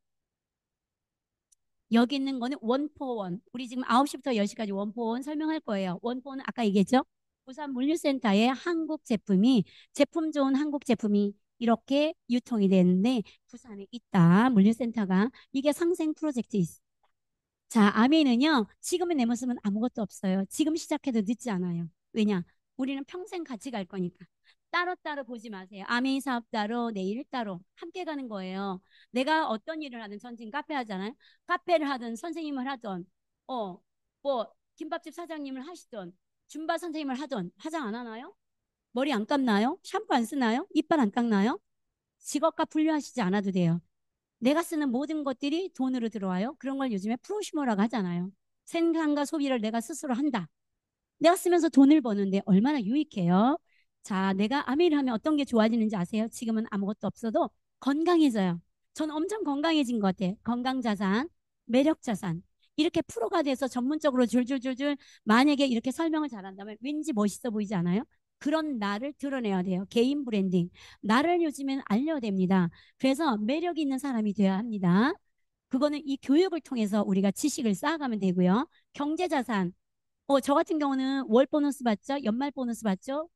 여기 있는 거는 원포원. 우리 지금 9시부터 10시까지 원포원 설명할 거예요. 원포원은 아까 얘기했죠? 부산 물류센터의 한국 제품이, 제품 좋은 한국 제품이 이렇게 유통이 되는데 부산에 있다. 물류센터가. 이게 상생 프로젝트 있어. 자, 아미는요, 지금의 내 모습은 아무것도 없어요. 지금 시작해도 늦지 않아요. 왜냐? 우리는 평생 같이 갈 거니까. 따로따로 보지 마세요. 아미 사업 따로, 내일 따로. 함께 가는 거예요. 내가 어떤 일을 하든, 전 지금 카페 하잖아요. 카페를 하든, 선생님을 하든, 어, 뭐, 김밥집 사장님을 하시든, 줌바 선생님을 하든, 화장 안 하나요? 머리 안 감나요? 샴푸 안 쓰나요? 이빨 안 닦나요? 직업과 분류하시지 않아도 돼요. 내가 쓰는 모든 것들이 돈으로 들어와요. 그런 걸 요즘에 프로슈머라고 하잖아요. 생산과 소비를 내가 스스로 한다. 내가 쓰면서 돈을 버는데 얼마나 유익해요. 자, 내가 아메이를 하면 어떤 게 좋아지는지 아세요? 지금은 아무것도 없어도 건강해져요. 전 엄청 건강해진 것 같아요. 건강자산, 매력자산. 이렇게 프로가 돼서 전문적으로 줄줄줄줄 만약에 이렇게 설명을 잘한다면 왠지 멋있어 보이지 않아요? 그런 나를 드러내야 돼요. 개인 브랜딩. 나를 요즘엔 알려야 됩니다. 그래서 매력 있는 사람이 되어야 합니다. 그거는 이 교육을 통해서 우리가 지식을 쌓아가면 되고요. 경제자산. 저 같은 경우는 월 보너스 받죠? 연말 보너스 받죠?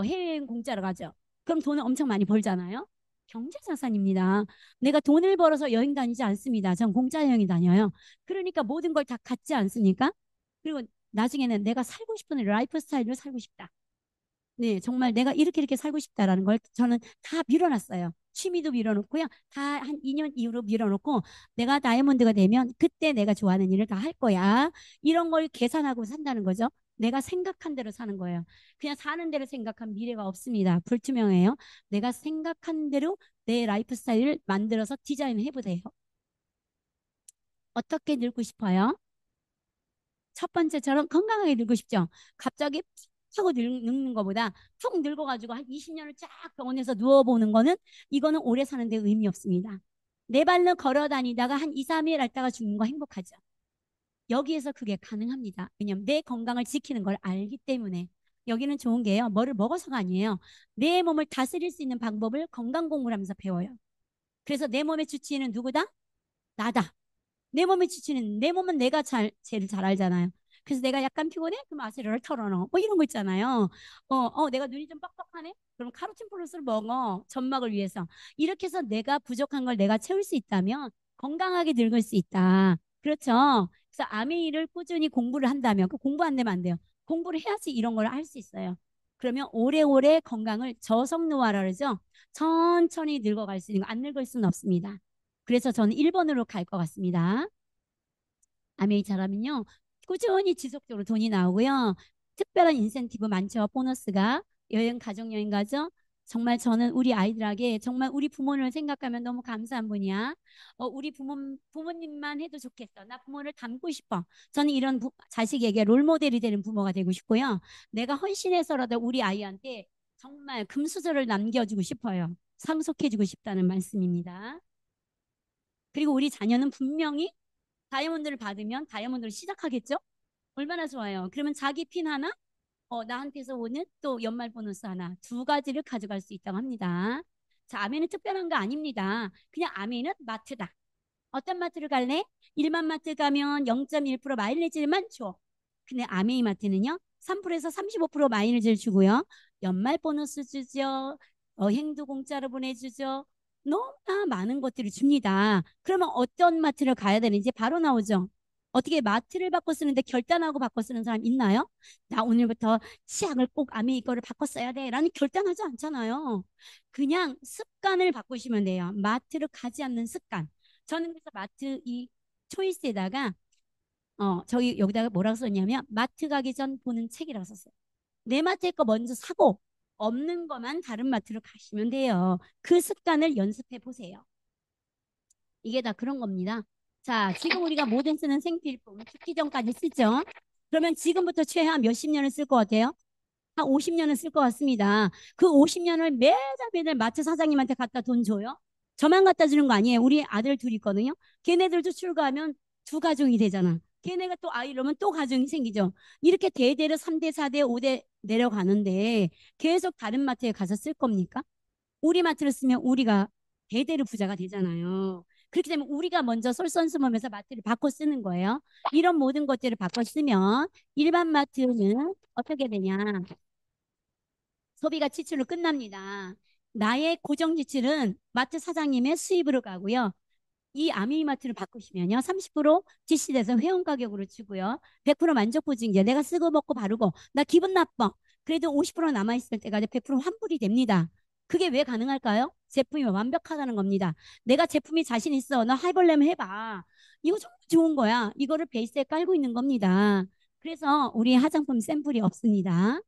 해외여행 공짜로 가죠. 그럼 돈을 엄청 많이 벌잖아요. 경제자산입니다. 내가 돈을 벌어서 여행 다니지 않습니다. 전 공짜 여행이 다녀요. 그러니까 모든 걸 다 갖지 않습니까? 그리고 나중에는 내가 살고 싶은 라이프 스타일을 살고 싶다. 네, 정말 내가 이렇게 이렇게 살고 싶다라는 걸 저는 다 밀어놨어요. 취미도 밀어놓고요. 다 한 2년 이후로 밀어놓고 내가 다이아몬드가 되면 그때 내가 좋아하는 일을 다 할 거야. 이런 걸 계산하고 산다는 거죠. 내가 생각한 대로 사는 거예요. 그냥 사는 대로 생각한 미래가 없습니다. 불투명해요. 내가 생각한 대로 내 라이프 스타일을 만들어서 디자인을 해보세요. 어떻게 늙고 싶어요? 첫 번째처럼 건강하게 늙고 싶죠. 갑자기 푹 하고 늙는 것보다 푹 늙어가지고 한 20년을 쫙 병원에서 누워보는 거는 이거는 오래 사는데 의미 없습니다. 네 발로 걸어 다니다가 한 2, 3일 앓다가 죽는 거 행복하죠. 여기에서 그게 가능합니다. 왜냐면 내 건강을 지키는 걸 알기 때문에. 여기는 좋은 게요. 뭐를 먹어서가 아니에요. 내 몸을 다스릴 수 있는 방법을 건강 공부를 하면서 배워요. 그래서 내 몸의 주치의는 누구다? 나다. 내 몸에 지치는 내 몸은 내가 제일 잘 알잖아요. 그래서 내가 약간 피곤해? 그럼 아세로를 털어넣어. 뭐 이런 거 있잖아요. 내가 눈이 좀 뻑뻑하네? 그럼 카로틴 플러스를 먹어. 점막을 위해서. 이렇게 해서 내가 부족한 걸 내가 채울 수 있다면 건강하게 늙을 수 있다. 그렇죠? 그래서 아메이를 꾸준히 공부를 한다면 그 공부 안 되면 안 돼요. 공부를 해야지 이런 걸 할 수 있어요. 그러면 오래오래 건강을 저속노화라 그러죠. 천천히 늙어갈 수 있는 거 안 늙을 수는 없습니다. 그래서 저는 1번으로 갈 것 같습니다. 아메이 잘하면요. 꾸준히 지속적으로 돈이 나오고요. 특별한 인센티브 많죠. 보너스가. 여행, 가족여행 가죠. 정말 저는 우리 아이들에게 정말 우리 부모를 생각하면 너무 감사한 분이야. 우리 부모님만 해도 좋겠어. 나 부모를 닮고 싶어. 저는 이런 자식에게 롤모델이 되는 부모가 되고 싶고요. 내가 헌신해서라도 우리 아이한테 정말 금수저를 남겨주고 싶어요. 상속해주고 싶다는 말씀입니다. 그리고 우리 자녀는 분명히 다이아몬드를 받으면 다이아몬드를 시작하겠죠? 얼마나 좋아요. 그러면 자기 핀 하나, 나한테서 오는 또 연말 보너스 하나, 두 가지를 가져갈 수 있다고 합니다. 자, 아메는 특별한 거 아닙니다. 그냥 아메는 마트다. 어떤 마트를 갈래? 일반 마트 가면 0.1% 마일리지만 줘. 근데 아메이 마트는요, 3%에서 35% 마일리지를 주고요. 연말 보너스 주죠. 여행도 공짜로 보내주죠. 너무나 많은 것들을 줍니다. 그러면 어떤 마트를 가야 되는지 바로 나오죠. 어떻게 마트를 바꿔 쓰는데 결단하고 바꿔 쓰는 사람 있나요? 나 오늘부터 치약을 꼭 아메 이거를 바꿔 써야 돼. 라는 결단하지 않잖아요. 그냥 습관을 바꾸시면 돼요. 마트를 가지 않는 습관. 저는 그래서 마트 이 초이스에다가 저기 여기다가 뭐라고 썼냐면 마트 가기 전 보는 책이라고 썼어요. 내 마트에 거 먼저 사고 없는 것만 다른 마트로 가시면 돼요. 그 습관을 연습해 보세요. 이게 다 그런 겁니다. 자, 지금 우리가 모든 쓰는 생필품 죽기 전까지 쓰죠. 그러면 지금부터 최하 몇십 년을 쓸 것 같아요? 한 50년은 쓸 것 같습니다. 그 50년을 매달 매달 마트 사장님한테 갖다 돈 줘요? 저만 갖다 주는 거 아니에요. 우리 아들 둘 있거든요. 걔네들도 출가하면 두 가정이 되잖아. 걔네가 또 아이를 오면 또 가정이 생기죠. 이렇게 대대로 3대, 4대, 5대 내려가는데 계속 다른 마트에 가서 쓸 겁니까? 우리 마트를 쓰면 우리가 대대로 부자가 되잖아요. 그렇기 때문에 우리가 먼저 솔선수범해서 마트를 바꿔 쓰는 거예요. 이런 모든 것들을 바꿔 쓰면 일반 마트는 어떻게 되냐? 소비가 지출로 끝납니다. 나의 고정 지출은 마트 사장님의 수입으로 가고요. 이 아미마트를 바꾸시면요. 30% 지시돼서 회원 가격으로 주고요. 100% 만족 보증제 내가 쓰고 먹고 바르고 나 기분 나빠. 그래도 50% 남아있을 때까지 100% 환불이 됩니다. 그게 왜 가능할까요? 제품이 완벽하다는 겁니다. 내가 제품이 자신 있어. 나 해보려면 해봐. 이거 정말 좋은 거야. 이거를 베이스에 깔고 있는 겁니다. 그래서 우리 화장품 샘플이 없습니다.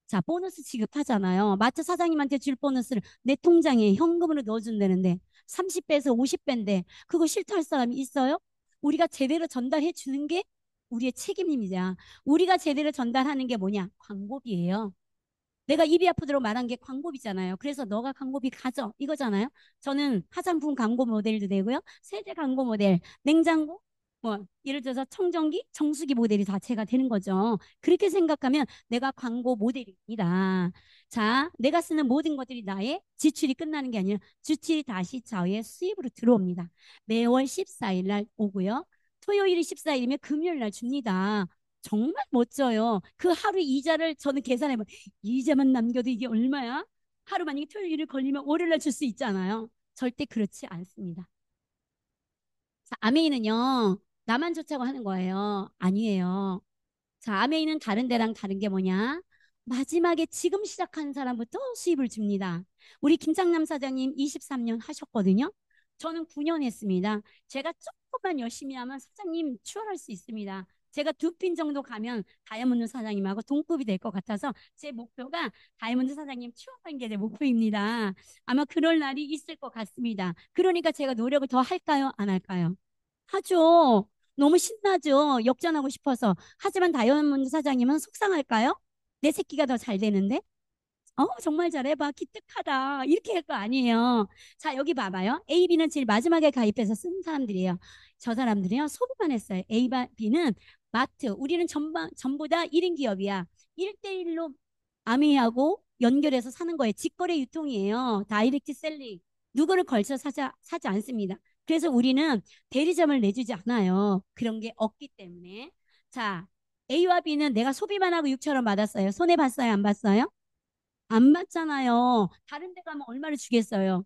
자, 보너스 지급하잖아요. 마트 사장님한테 줄 보너스를 내 통장에 현금으로 넣어준다는데 30배에서 50배인데 그거 싫다 할 사람이 있어요? 우리가 제대로 전달해 주는 게 우리의 책임입니다. 우리가 제대로 전달하는 게 뭐냐? 광고비예요. 내가 입이 아프도록 말한 게 광고비잖아요. 그래서 너가 광고비 가져 이거잖아요. 저는 화장품 광고 모델도 되고요. 세제 광고 모델, 냉장고, 뭐 예를 들어서 청정기, 정수기 모델이 다 제가 되는 거죠. 그렇게 생각하면 내가 광고 모델입니다. 자, 내가 쓰는 모든 것들이 나의 지출이 끝나는 게 아니라 지출이 다시 저의 수입으로 들어옵니다. 매월 14일 날 오고요. 토요일이 14일이면 금요일 날 줍니다. 정말 멋져요. 그 하루 이자를 저는 계산해보면 이자만 남겨도 이게 얼마야? 하루 만약에 토요일을 걸리면 월요일날 줄 수 있잖아요. 절대 그렇지 않습니다. 자, 아메이는요, 나만 좋자고 하는 거예요. 아니에요. 자, 아메이는 다른 데랑 다른 게 뭐냐? 마지막에 지금 시작한 사람부터 수입을 줍니다. 우리 김창남 사장님 23년 하셨거든요. 저는 9년 했습니다. 제가 조금만 열심히 하면 사장님 추월할 수 있습니다. 제가 두 핀 정도 가면 다이아몬드 사장님하고 동급이 될 것 같아서 제 목표가 다이아몬드 사장님 추월하는 게 제 목표입니다. 아마 그럴 날이 있을 것 같습니다. 그러니까 제가 노력을 더 할까요? 안 할까요? 하죠. 너무 신나죠. 역전하고 싶어서. 하지만 다이아몬드 사장님은 속상할까요? 내 새끼가 더 잘 되는데? 정말 잘해봐. 기특하다. 이렇게 할 거 아니에요. 자, 여기 봐봐요. A, B는 제일 마지막에 가입해서 쓴 사람들이에요. 저 사람들이요. 소비만 했어요. A, B는 마트. 우리는 전부 다 1인 기업이야. 1대1로 아미하고 연결해서 사는 거예요. 직거래 유통이에요. 다이렉트 셀링. 누구를 걸쳐 사지 않습니다. 그래서 우리는 대리점을 내주지 않아요. 그런 게 없기 때문에. 자, A와 B는 내가 소비만 하고 6천원 받았어요. 손해 봤어요? 안 봤어요? 안 받잖아요. 다른 데 가면 얼마를 주겠어요?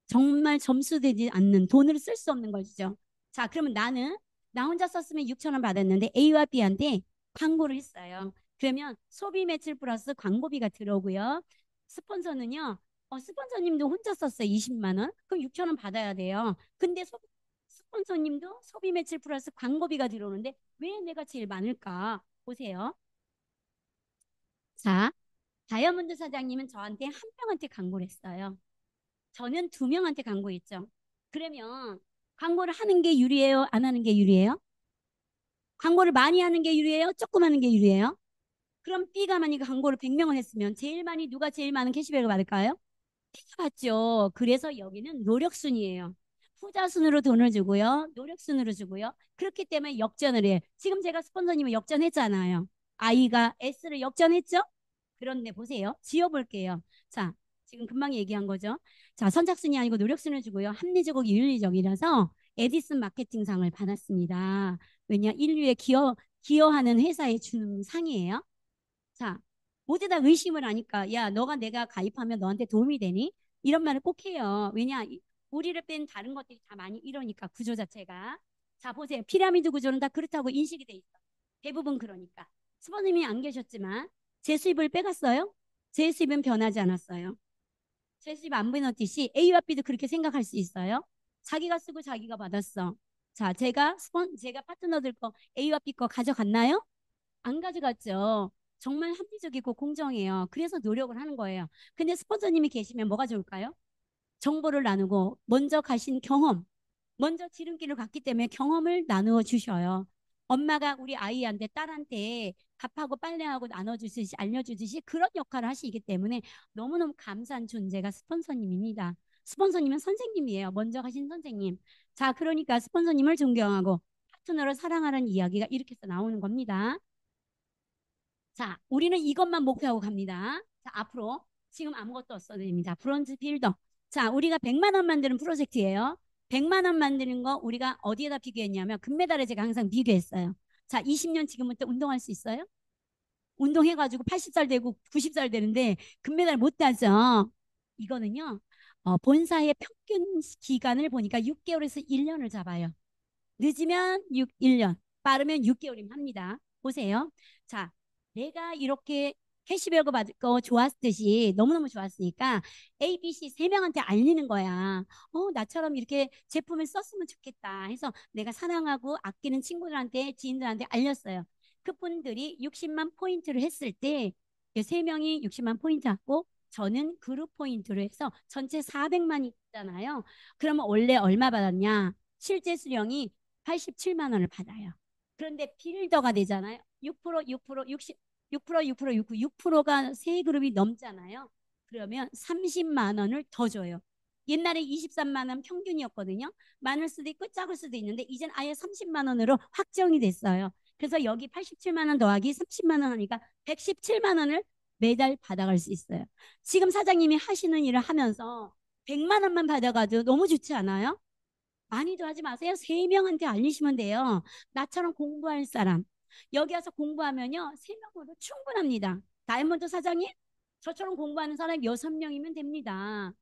정말 점수되지 않는 돈을 쓸 수 없는 거죠. 자, 그러면 나 혼자 썼으면 6천 원 받았는데 A와 B한테 광고를 했어요. 그러면 소비 매출 플러스 광고비가 들어오고요. 스폰서는요. 스폰서님도 혼자 썼어요. 20만 원. 그럼 6천 원 받아야 돼요. 근데 스폰서님도 소비 매출 플러스 광고비가 들어오는데 왜 내가 제일 많을까? 보세요. 자, 다이아몬드 사장님은 저한테 한 명한테 광고를 했어요. 저는 두 명한테 광고했죠. 그러면 광고를 하는 게 유리해요? 안 하는 게 유리해요? 광고를 많이 하는 게 유리해요? 조금 하는 게 유리해요? 그럼 B가 만약에 광고를 100명을 했으면 누가 제일 많은 캐시백을 받을까요? B가 받죠. 그래서 여기는 노력순이에요. 후자순으로 돈을 주고요. 노력순으로 주고요. 그렇기 때문에 역전을 해. 지금 제가 스폰서님을 역전했잖아요. I가 S를 역전했죠? 그런데 보세요. 지어볼게요. 자, 지금 금방 얘기한 거죠. 자, 선착순이 아니고 노력순을 주고요. 합리적이고 윤리적이라서 에디슨 마케팅상을 받았습니다. 왜냐? 인류에 기여하는 회사에 주는 상이에요. 자, 모두 다 의심을 하니까 야, 너가 내가 가입하면 너한테 도움이 되니? 이런 말을 꼭 해요. 왜냐? 우리를 뺀 다른 것들이 다 많이 이러니까 구조 자체가. 자, 보세요. 피라미드 구조는 다 그렇다고 인식이 돼 있어. 대부분 그러니까. 스포님이 안 계셨지만 제 수입을 빼갔어요? 제 수입은 변하지 않았어요. 제 수입 안 변했듯이 A와 B도 그렇게 생각할 수 있어요. 자기가 쓰고 자기가 받았어. 자, 제가 파트너들 거 A와 B 거 가져갔나요? 안 가져갔죠. 정말 합리적이고 공정해요. 그래서 노력을 하는 거예요. 근데 스폰서님이 계시면 뭐가 좋을까요? 정보를 나누고 먼저 가신 경험, 먼저 지름길을 갔기 때문에 경험을 나누어 주셔요. 엄마가 우리 아이한테 딸한테 밥하고 빨래하고 나눠주듯이 알려주듯이 그런 역할을 하시기 때문에 너무너무 감사한 존재가 스폰서님입니다. 스폰서님은 선생님이에요. 먼저 가신 선생님. 자, 그러니까 스폰서님을 존경하고 파트너를 사랑하는 이야기가 이렇게 해서 나오는 겁니다. 자, 우리는 이것만 목표하고 갑니다. 자, 앞으로 지금 아무것도 없어도 됩니다. 브론즈 빌더. 자, 우리가 100만 원 만드는 프로젝트예요. 100만 원 만드는 거 우리가 어디에다 비교했냐면 금메달에 제가 항상 비교했어요. 자, 20년 지금부터 운동할 수 있어요? 운동해가지고 80살 되고 90살 되는데 금메달 못 따죠. 이거는요. 본사의 평균 기간을 보니까 6개월에서 1년을 잡아요. 늦으면 1년, 빠르면 6개월이면 합니다. 보세요. 자, 내가 이렇게 캐시백을 받을 거 좋았듯이 너무너무 좋았으니까 A, B, C 세 명한테 알리는 거야. 나처럼 이렇게 제품을 썼으면 좋겠다 해서 내가 사랑하고 아끼는 친구들한테, 지인들한테 알렸어요. 그분들이 60만 포인트를 했을 때 세 명이 60만 포인트 하고 저는 그룹 포인트로 해서 전체 400만이 있잖아요. 그러면 원래 얼마 받았냐? 실제 수령이 87만 원을 받아요. 그런데 빌더가 되잖아요. 6%, 6%, 60, 6%, 6%, 6%가 세 그룹이 넘잖아요. 그러면 30만 원을 더 줘요. 옛날에 23만 원 평균이었거든요. 많을 수도 있고 작을 수도 있는데 이젠 아예 30만 원으로 확정이 됐어요. 그래서 여기 87만 원 더하기 30만 원 하니까 117만 원을 매달 받아갈 수 있어요. 지금 사장님이 하시는 일을 하면서 100만 원만 받아가도 너무 좋지 않아요? 많이도 하지 마세요. 세 명한테 알리시면 돼요. 나처럼 공부할 사람. 여기 와서 공부하면요. 세 명으로 충분합니다. 다이아몬드 사장님, 저처럼 공부하는 사람 6명이면 됩니다.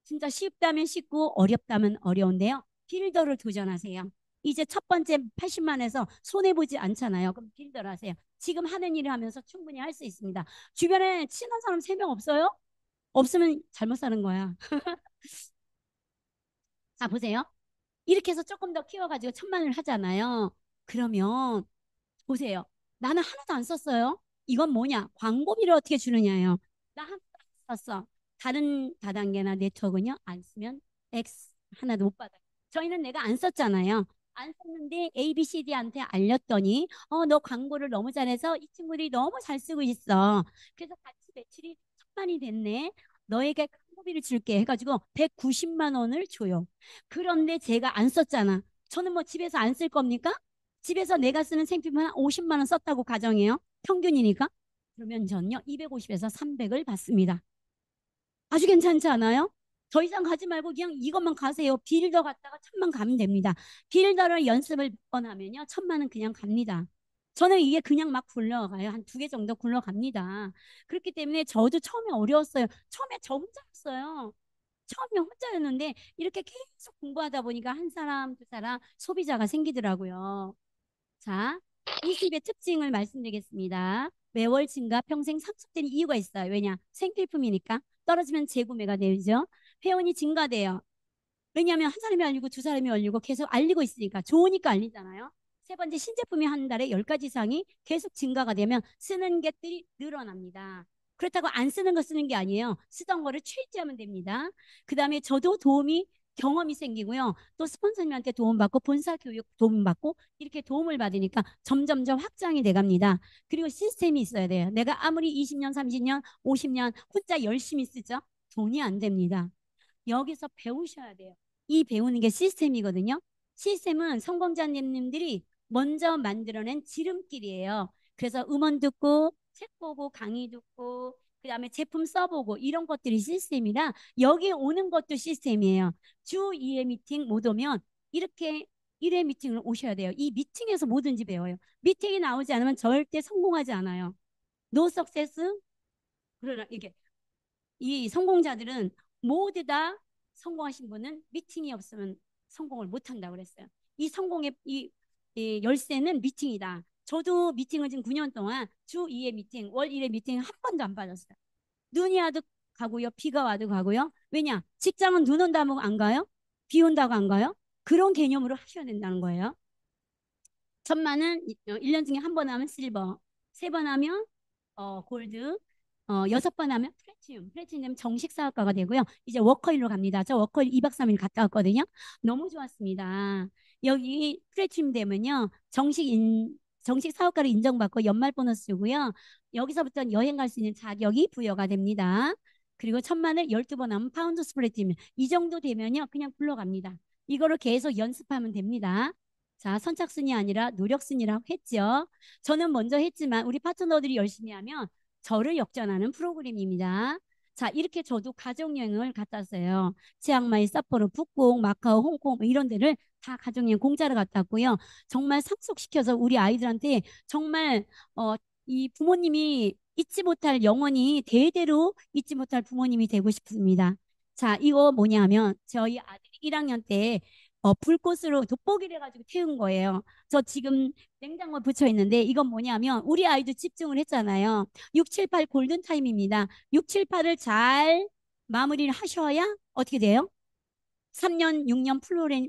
진짜 쉽다면 쉽고 어렵다면 어려운데요. 빌더를 도전하세요. 이제 첫 번째 80만에서 손해보지 않잖아요. 그럼 빌더를 하세요. 지금 하는 일을 하면서 충분히 할 수 있습니다. 주변에 친한 사람 3명 없어요? 없으면 잘못 사는 거야. 자, 보세요. 이렇게 해서 조금 더 키워가지고 1,000만을 하잖아요. 그러면 보세요. 나는 하나도 안 썼어요. 이건 뭐냐? 광고비를 어떻게 주느냐요. 나 하나도 안 썼어. 다른 다단계나 네트워크는요. 안 쓰면 X 하나도 못 받아요. 저희는 내가 안 썼잖아요. 안 썼는데 ABCD한테 알렸더니 너 광고를 너무 잘해서 이 친구들이 너무 잘 쓰고 있어. 그래서 같이 매출이 1,000만이 됐네. 너에게 광고비를 줄게 해가지고 190만 원을 줘요. 그런데 제가 안 썼잖아. 저는 뭐 집에서 안 쓸 겁니까? 집에서 내가 쓰는 생필품 한 50만 원 썼다고 가정해요. 평균이니까. 그러면 전요 250에서 300을 받습니다. 아주 괜찮지 않아요? 더 이상 가지 말고 그냥 이것만 가세요. 빌더 갔다가 1,000만 가면 됩니다. 빌더를 연습을 몇 번 하면요. 1,000만은 그냥 갑니다. 저는 이게 그냥 막 굴러가요. 한 2개 정도 굴러갑니다. 그렇기 때문에 저도 처음에 어려웠어요. 처음에 저 혼자였어요. 처음에 혼자였는데 이렇게 계속 공부하다 보니까 한 사람, 두 사람 소비자가 생기더라고요. 자, 이 수입의 특징을 말씀드리겠습니다. 매월 증가, 평생 상속되는 이유가 있어요. 왜냐? 생필품이니까 떨어지면 재구매가 되죠. 회원이 증가돼요. 왜냐하면 한 사람이 알리고 두 사람이 알리고 계속 알리고 있으니까 좋으니까 알리잖아요. 세 번째, 신제품이 한 달에 10가지 이상이 계속 증가가 되면 쓰는 것들이 늘어납니다. 그렇다고 안 쓰는 거 쓰는 게 아니에요. 쓰던 거를 취지하면 됩니다. 그 다음에 저도 경험이 생기고요. 또 스폰서님한테 도움받고 본사 교육 도움받고 이렇게 도움을 받으니까 점점점 확장이 돼갑니다. 그리고 시스템이 있어야 돼요. 내가 아무리 20년, 30년, 50년 혼자 열심히 쓰죠. 돈이 안 됩니다. 여기서 배우셔야 돼요. 이 배우는 게 시스템이거든요. 시스템은 성공자님들이 먼저 만들어낸 지름길이에요. 그래서 음원 듣고 책 보고 강의 듣고 그다음에 제품 써보고 이런 것들이 시스템이라 여기 오는 것도 시스템이에요. 주 2회 미팅 못 오면 이렇게 1회 미팅을 오셔야 돼요. 이 미팅에서 뭐든지 배워요. 미팅이 나오지 않으면 절대 성공하지 않아요. 노 석세스 그러나 이게 이 성공자들은 모두 다 성공하신 분은 미팅이 없으면 성공을 못 한다고 그랬어요. 이 성공의 이 열쇠는 미팅이다. 저도 미팅을 지금 9년 동안 주 2회 미팅, 월 1회 미팅 한 번도 안 빠졌어요. 눈이 와도 가고요. 비가 와도 가고요. 왜냐? 직장은 눈 온다고 안 가요? 비 온다고 안 가요? 그런 개념으로 하셔야 된다는 거예요. 천만은 1년 중에 한 번 하면 실버, 세 번 하면 골드, 여섯 번 하면 플래티늄. 플래티늄 되면 정식 사업가가 되고요. 이제 워커힐로 갑니다. 저 워커힐 2박 3일 갔다 왔거든요. 너무 좋았습니다. 여기 플래티늄 되면요. 정식 사업가로 인정받고 연말 보너스 주고요. 여기서부터 여행 갈 수 있는 자격이 부여가 됩니다. 그리고 천만을 12번 하면 파운드 스플래티늄. 이 정도 되면요. 그냥 굴러갑니다. 이거를 계속 연습하면 됩니다. 자, 선착순이 아니라 노력순이라고 했죠. 저는 먼저 했지만 우리 파트너들이 열심히 하면 저를 역전하는 프로그램입니다. 자, 이렇게 저도 가족여행을 갔다 왔어요. 치앙마이, 삿포로, 푸꾸옥, 마카오, 홍콩 뭐 이런 데를 다 가족여행 공짜로 갔다 왔고요. 정말 상속시켜서 우리 아이들한테 정말 이 부모님이 잊지 못할 영원히 대대로 잊지 못할 부모님이 되고 싶습니다. 자, 이거 뭐냐면 저희 아들이 1학년 때 불꽃으로 돋보기를 해가지고 태운 거예요. 저 지금 냉장고에 붙여 있는데 이건 뭐냐면 우리 아이도 집중을 했잖아요. 6, 7, 8 골든 타임입니다. 6, 7, 8을 잘 마무리를 하셔야 어떻게 돼요? 3년, 6년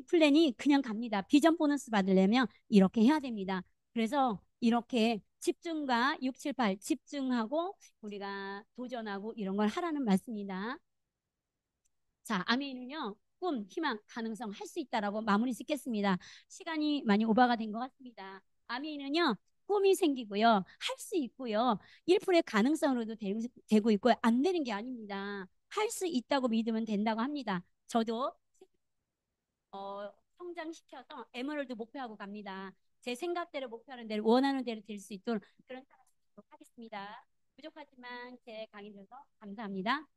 플랜이 그냥 갑니다. 비전 보너스 받으려면 이렇게 해야 됩니다. 그래서 이렇게 집중과 6, 7, 8 집중하고 우리가 도전하고 이런 걸 하라는 말씀입니다. 자, 아메이는요, 꿈, 희망, 가능성 할 수 있다라고 마무리 짓겠습니다. 시간이 많이 오버가 된 것 같습니다. 아메이는요, 꿈이 생기고요, 할 수 있고요, 1%의 가능성으로도 되고 있고요, 안 되는 게 아닙니다. 할 수 있다고 믿으면 된다고 합니다. 저도 성장시켜서 에merald 목표하고 갑니다. 제 생각대로 목표하는 대로 원하는 대로 될 수 있도록 그런 사람 되도록 하겠습니다. 부족하지만 제 강의 들어서 감사합니다.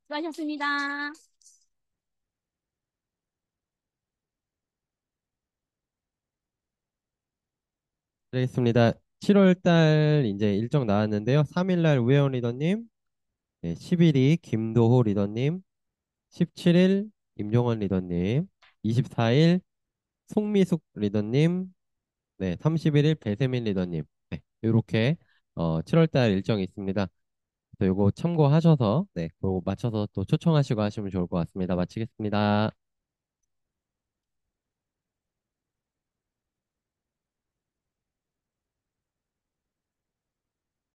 수고하셨습니다. 알겠습니다. 7월 달 이제 일정 나왔는데요. 3일 날 우혜원 리더님, 네, 11일 김도호 리더님, 17일 임종원 리더님, 24일 송미숙 리더님, 네, 31일 배세민 리더님. 네, 이렇게 7월 달 일정이 있습니다. 그래서 요거 참고하셔서 네, 그거 맞춰서 또 초청하시고 하시면 좋을 것 같습니다. 마치겠습니다.